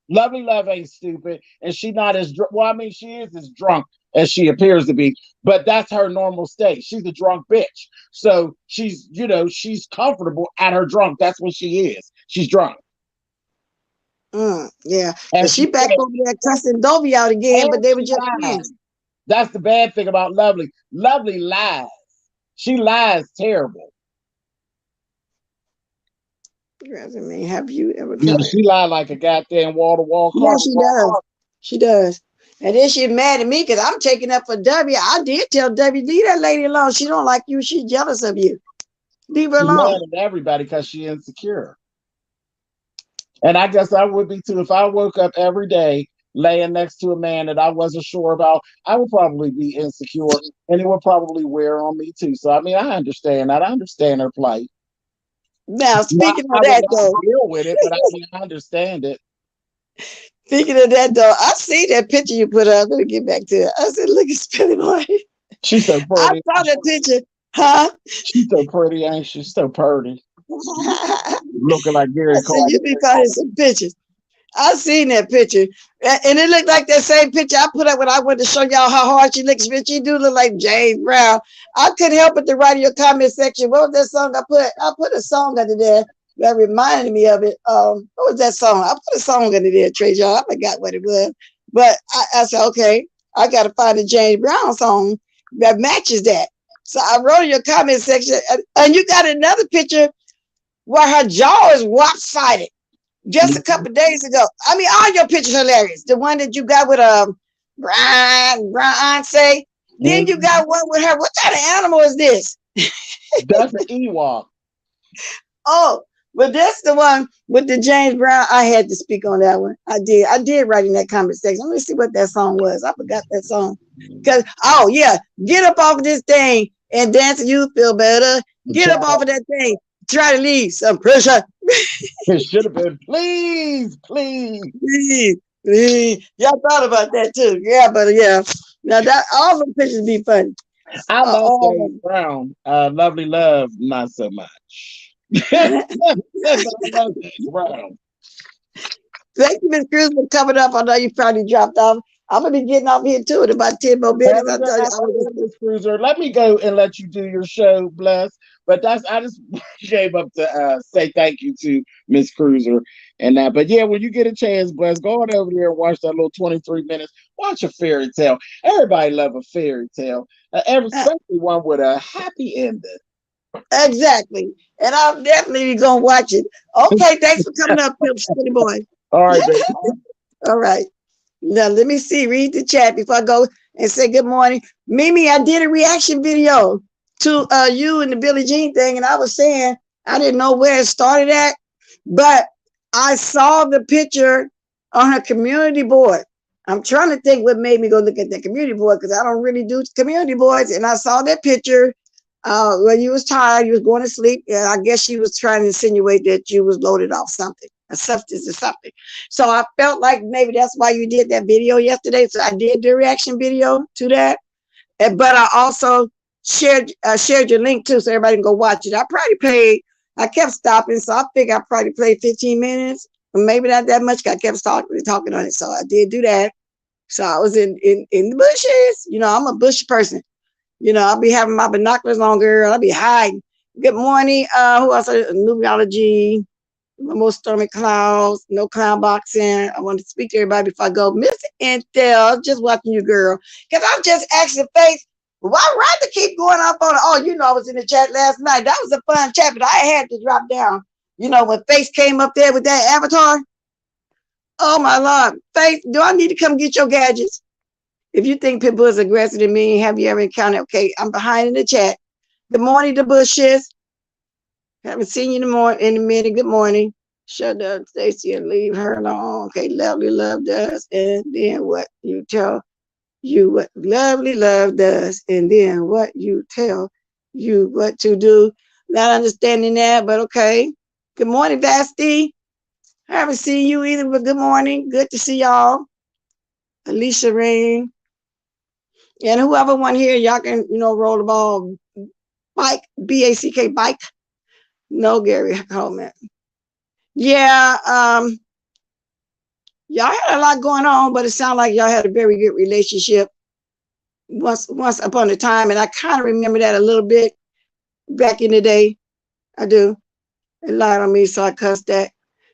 Lovely Love ain't stupid, and she not as well. I mean, she is as drunk as she appears to be, but that's her normal state. She's a drunk bitch, so she's comfortable at her drunk. That's what she is. She's drunk. Yeah, and she back over there cussing Dovey out again, but they were just friends. That's the bad thing about Lovely. Lovely lies. She lies terrible. I mean, have you ever? Yeah, she lied like a goddamn wall-to-wall car. Yeah, she does. She does. And then she's mad at me because I'm taking up for W. I did tell W, leave that lady alone. She don't like you. She's jealous of you. Leave her alone. She's mad at everybody because she's insecure. And I guess I would be too. If I woke up every day laying next to a man that I wasn't sure about, I would probably be insecure, and it would probably wear on me too. So, I mean, I understand that. I understand her plight. Now, speaking of that, though, deal with it, but I understand it. Speaking of that, though, I see that picture you put up. Let me get back to it. I said, look at Spilly Boy. She's so pretty. I saw that picture. Huh? She's so pretty, ain't she? So pretty. Looking like Gary Cole. You be finding some pictures. I seen that picture. And it looked like that same picture I put up when I went to show y'all how hard she looks. But she do look like James Brown. I couldn't help but to write in your comment section. What was that song I put? I put a song under there that reminded me of it. What was that song? I put a song under there, Treasure. I forgot what it was. But I said, okay, I got to find a James Brown song that matches that. So I wrote in your comment section. And you got another picture where her jaw is lopsided. Just a couple of days ago. I mean, all your pictures hilarious. The one that you got with Brian say. Then you got one with her. What kind of animal is this? That's an Ewok. Oh, but that's the one with the James Brown. I had to speak on that one. I did write in that comment section. Let me see what that song was. I forgot that song. Because, oh yeah, get up off of this thing and dance and you feel better. Get up off of that thing. Try to leave some pressure. It should have been, please. Y'all thought about that too. Yeah, but yeah. Now that all the pictures be funny. I love James Brown. Lovely Love, not so much. Brown. Thank you, Ms. Cruz, for coming up. I know you probably dropped off. I'm gonna be getting off here too in about 10 more minutes. Ms. Cruiser, let me go and let you do your show, Bless. But I just gave up to say thank you to Miss Cruiser and that. But yeah, when you get a chance, Bless, go on over there and watch that little 23 minutes. Watch a fairy tale. Everybody love a fairy tale. Especially one with a happy ending. Exactly. And I'm definitely gonna watch it. Okay, thanks for coming up, Spilly Boy. All right, baby. All right. Now let me read the chat before I go and say good morning. Mimi, I did a reaction video to you and the Billie Jean thing, and I was saying I didn't know where it started at, but I saw the picture on her community board. I'm trying to think what made me go look at that community board because I don't really do community boards, and I saw that picture when you was tired, you was going to sleep, and I guess she was trying to insinuate that you was loaded off something, a substance or something. So I felt like maybe that's why you did that video yesterday. So I did the reaction video to that, but I also shared your link too, so everybody can go watch it. I kept stopping, so I figured I probably played 15 minutes, or maybe not that much. I kept talking on it, so I did do that. So I was in the bushes. You know, I'm a bush person. You know, I'll be having my binoculars on, girl. I'll be hiding. Good morning. Who else? Nubiology. No more stormy clouds. No clown boxing. I want to speak to everybody before I go. Mr. Intel, just watching you, girl. Because I'm just asking Faith, why right to keep going up on it? Oh, you know, I was in the chat last night. That was a fun chat, but I had to drop down. You know, when Faith came up there with that avatar. Oh, my Lord. Faith, do I need to come get your gadgets? If you think Pitbull is aggressive to me, have you ever encountered? Okay, I'm behind in the chat. Good morning, the bushes. Haven't seen you in a minute. Good morning. Shut up, Stacy, and leave her alone. Okay, lovely love does, and then what you tell you what lovely love does, and then what you tell you what to do. Not understanding that, but okay. Good morning, Vasti. I haven't seen you either, but good morning. Good to see y'all. Alicia Rain. And whoever won here, y'all can, roll the ball. Bike, B-A-C-K, bike. No, Gary Coleman. Yeah, y'all had a lot going on, but it sounded like y'all had a very good relationship once upon a time, and I kind of remember that a little bit back in the day. I do. It lied on me, so I cussed that.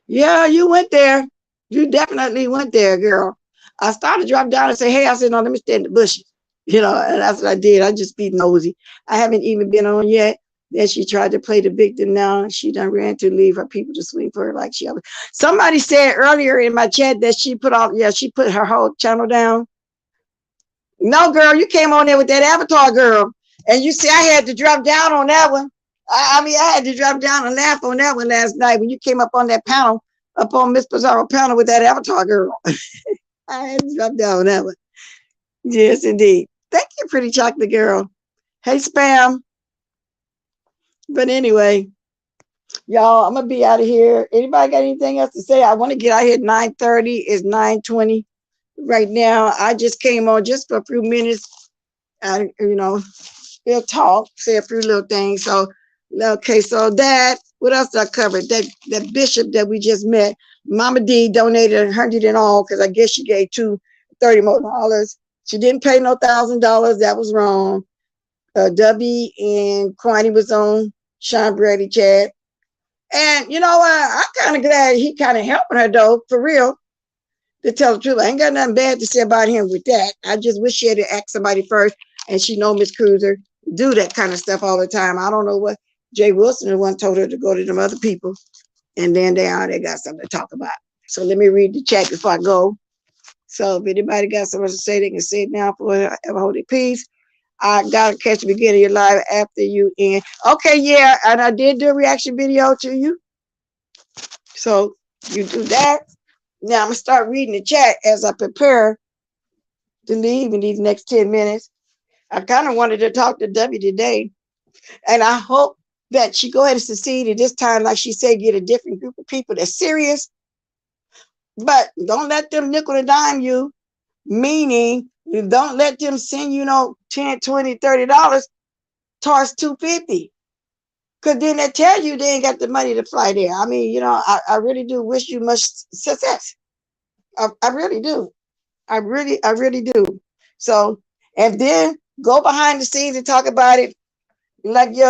Yeah, you went there. You definitely went there, girl. I started to drop down and say, hey, I said, no, let me stay in the bushes. And that's what I did. I just be nosy. I haven't even been on yet. Then she tried to play the victim now. She done ran to leave her people to swing for her like she always. Somebody said earlier in my chat that she put her whole channel down. No, girl, you came on there with that Avatar girl. And you see, I had to drop down on that one. I had to drop down and laugh on that one last night when you came up on that panel, up on Miss Pizarro panel with that Avatar girl. I had to drop down on that one. Yes, indeed. Thank you, pretty chocolate girl. Hey, Spam. But anyway, y'all, I'm going to be out of here. Anybody got anything else to say? I want to get out here at 9:30. It's 9:20 right now. I just came on just for a few minutes. We'll talk, say a few little things. So, okay, so what else did I cover? That bishop that we just met, Mama D donated $100 in all, because I guess she gave $30 more. She didn't pay no $1,000. That was wrong. W and Quiney was on Sean Brady chat. And you know what? I'm kind of glad he kind of helping her, though, for real. To tell the truth, I ain't got nothing bad to say about him with that. I just wish she had to ask somebody first, and she know Miss Cruiser do that kind of stuff all the time. I don't know what Jay Wilson the one told her to go to them other people, and then they got something to talk about. So let me read the chat before I go. So if anybody got something to say, they can say it now for ever hold it peace. I gotta catch the beginning of your live after you end. Okay, yeah, and I did do a reaction video to you. So you do that. Now I'm gonna start reading the chat as I prepare to leave in these next 10 minutes. I kind of wanted to talk to W today, and I hope that she go ahead and succeed at this time, like she said, get a different group of people that's serious. But don't let them nickel and dime you, meaning you don't let them send you $10, $20, $30 towards $250. Because then they tell you they ain't got the money to fly there. I mean, I really do wish you much success. I really do. I really do. So, and then go behind the scenes and talk about it like your,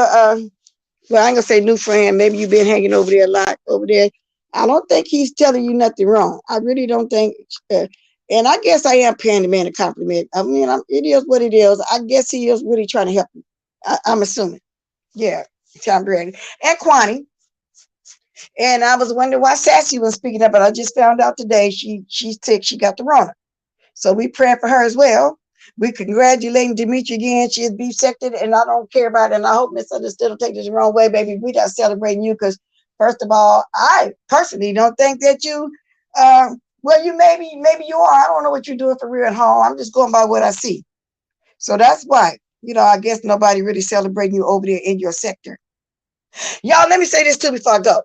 well, I ain't gonna say new friend. Maybe you've been hanging over there a lot over there. I don't think he's telling you nothing wrong. I really don't think. And I guess I am paying the man a compliment. I mean, it is what it is. I guess he is really trying to help you. I'm assuming. Yeah, Tom Brady and Kwani. And I was wondering why Sassy was speaking up, but I just found out today she's sick. She got the Rona. So we praying for her as well. We congratulating Dimitri again. She is beef-sected, and I don't care about it. And I hope Misunderstood will take this the wrong way, baby. We not celebrating you because, first of all, I personally don't think that you, well, you maybe you are. I don't know what you're doing for real at home. I'm just going by what I see. So that's why, I guess nobody really celebrating you over there in your sector. Y'all, let me say this too before I go.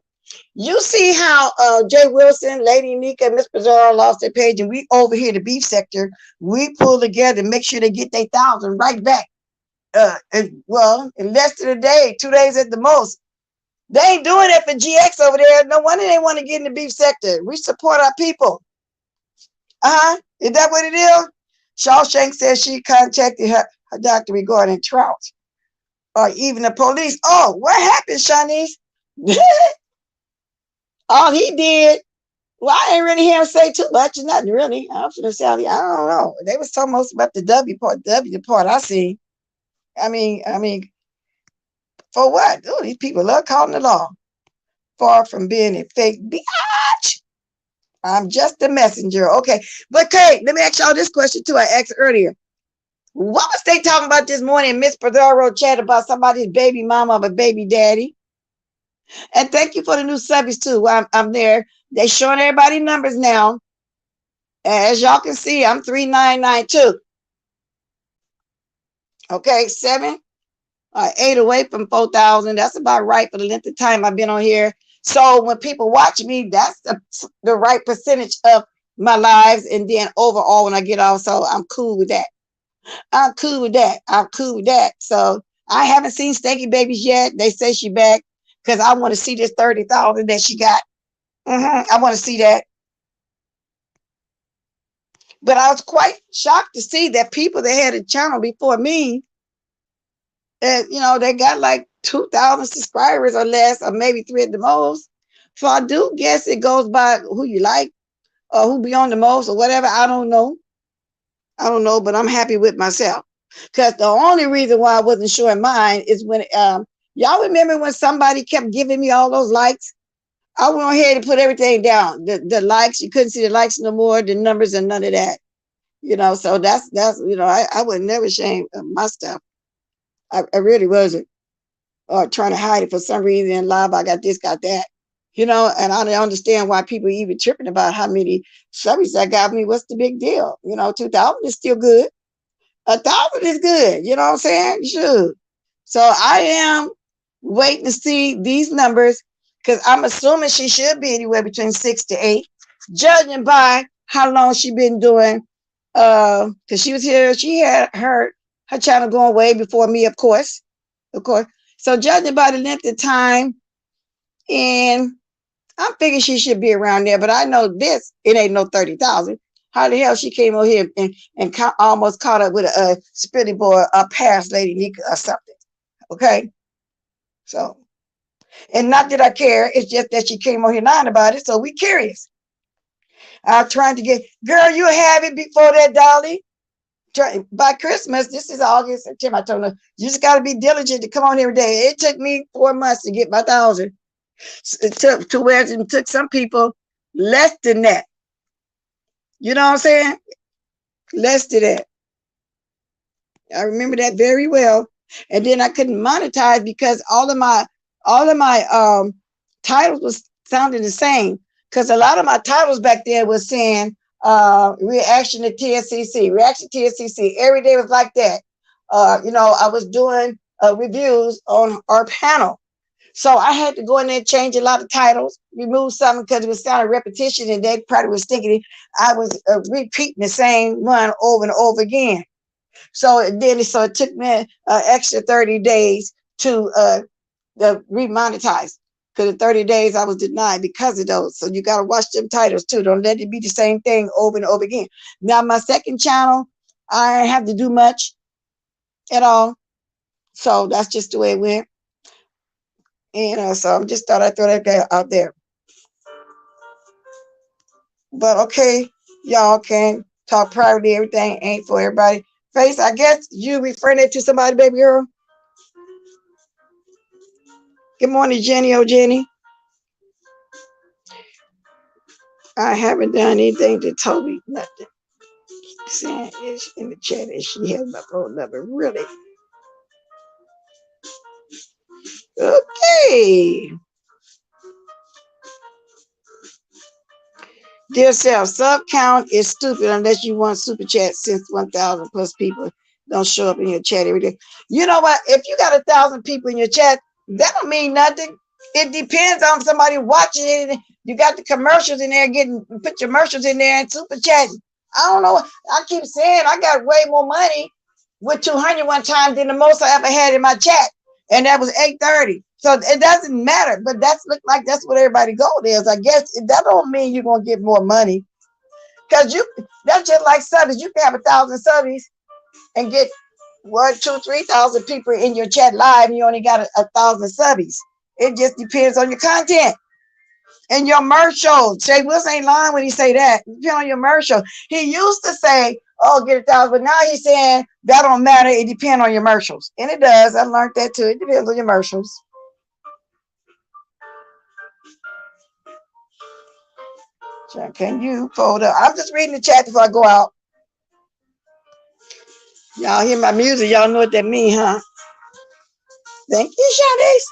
You see how Jay Wilson, Lady Nika, and Miss Pizarro lost their page, and we over here, the beef sector, we pull together and make sure they get their 1,000 right back. In less than a day, 2 days at the most. They ain't doing it for GX over there. No wonder they want to get in the beef sector. We support our people. Is that what it is? Shawshank says she contacted her doctor regarding trout, or even the police. Oh, what happened, Shanice? All he did, well, I ain't really hear him say too much, nothing really. I'm gonna say, I don't know. They was talking most about the W part I see. I mean, for what? Ooh, these people love calling the law. Far from being a fake bitch. I'm just a messenger. Okay. But Kate, let me ask y'all this question too. I asked earlier. What was they talking about this morning? Miss Perdaro chat about somebody's baby mama or baby daddy. And thank you for the new subbies too. I'm there. They showing everybody numbers now. As y'all can see, I'm 3992. Okay, 8 away from 4,000. That's about right for the length of time I've been on here. So when people watch me, that's the right percentage of my lives. And then overall, when I get off, so I'm cool with that. I'm cool with that. I'm cool with that. So I haven't seen Stanky Babies yet. They say she back because I want to see this 30,000 that she got. I want to see that. But I was quite shocked to see that people that had a channel before me, you know, they got like 2,000 subscribers or less, or maybe 3 at the most. So I do guess it goes by who you like or who be on the most or whatever. I don't know. I don't know, but I'm happy with myself. Because the only reason why I wasn't showing mine is when, y'all remember when somebody kept giving me all those likes? I went ahead and put everything down. The likes, you couldn't see the likes no more, the numbers and none of that. You know, so that's you know, I was never ashamed of my stuff. I really wasn't. Or trying to hide it for some reason in live. I got this, got that. You know, and I don't understand why people even tripping about how many subbies that got me. What's the big deal? You know, 2,000 is still good. 1,000 is good. You know what I'm saying? Sure. So I am waiting to see these numbers because I'm assuming she should be anywhere between 6 to 8, judging by how long she been doing. Because she was here, she had her channel going way before me, of course. So judging by the length of time, and I'm thinking she should be around there, but I know this, it ain't no 30,000. How the hell she came over here and almost caught up with a spitty boy, a past lady Nika or something. Okay. So, and not that I care, it's just that she came over here lying about it. So we curious. I'm trying to get, girl, you have it before that, Dolly. By Christmas, this is August, September. I told her, you just got to be diligent to come on every day. It took me 4 months to get my 1,000. It took to where it took some people less than that. You know what I'm saying? Less than that. I remember that very well. And then I couldn't monetize because all of my titles was sounding the same. Because a lot of my titles back there was saying reaction to TSCC, reaction to TSCC. Every day was like that. You know, I was doing reviews on our panel. So I had to go in there and change a lot of titles, remove something because it was sounding repetition, and they probably was thinking I was repeating the same one over and over again. So it took me an extra 30 days to remonetize. Because in 30 days I was denied because of those. So you got to watch them titles too. Don't let it be the same thing over and over again. Now my second channel, I didn't have to do much at all. So that's just the way it went. And so I just thought I'd throw that out there. But okay, y'all can talk privately. Everything ain't for everybody. Face, I guess you referring it to somebody, baby girl. Good morning, Jenny. Oh, Jenny. I haven't done anything to Toby. Nothing. Saying is in the chat that she has my phone number. Really? Okay. Dear self, sub count is stupid unless you want super chat since 1,000 plus people don't show up in your chat every day. You know what? If you got 1,000 people in your chat, that don't mean nothing. It depends on somebody watching it. You got the commercials in there, put your commercials in there and super chatting. I don't know. I keep saying I got way more money with 200 one time than the most I ever had in my chat. And that was 830. So it doesn't matter, but that's look like that's what everybody goal is. I guess that don't mean you're gonna get more money. Because that's just like subbies. You can have 1,000 subbies and get 1, 2, 3,000 people in your chat live, and you only got 1,000 subbies. It just depends on your content and your commercial. Jay Wilson ain't lying when he say that. It depends on your commercial. He used to say, "Oh, get 1,000," but now he's saying that don't matter. It depends on your commercials, and it does. I learned that too. It depends on your commercials. Can you fold up? I'm just reading the chat before I go out. Y'all hear my music. Y'all know what that means, huh? Thank you, Shanice.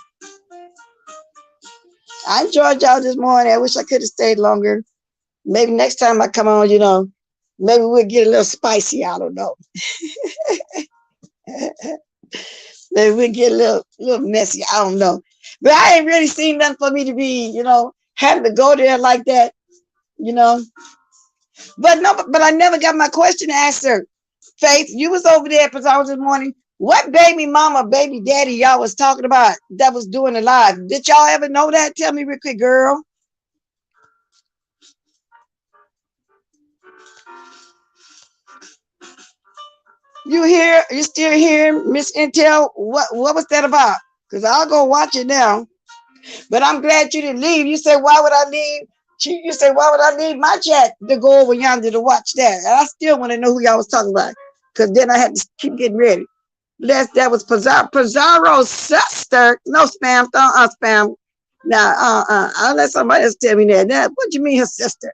I enjoyed y'all this morning. I wish I could have stayed longer. Maybe next time I come on, you know, maybe we'll get a little spicy. I don't know. Maybe we'll get a little messy. I don't know. But I ain't really seen nothing for me to be, you know, having to go there like that, you know. But no, but I never got my question answered. Faith, you was over there because I was this morning. What baby mama, baby daddy y'all was talking about that was doing the live? Did y'all ever know that? Tell me real quick, girl. You here? You still here, Miss Intel? What was that about? Because I'll go watch it now. But I'm glad you didn't leave. You said, why would I leave? You said, why would I leave my chat to go over yonder to watch that? And I still want to know who y'all was talking about. Because then I had to keep getting ready. That was Pizarro's sister. No spam, spam. Now, I'll let somebody else tell me that. What do you mean her sister?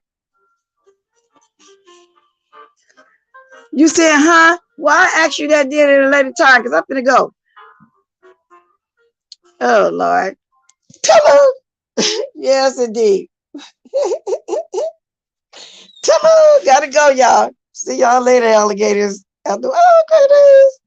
You said, huh? Well, I asked you that then at a later time because I'm going to go. Oh, Lord. Hello. Yes, indeed. Hello. Gotta go, y'all. See y'all later, alligators. Oh, goodness.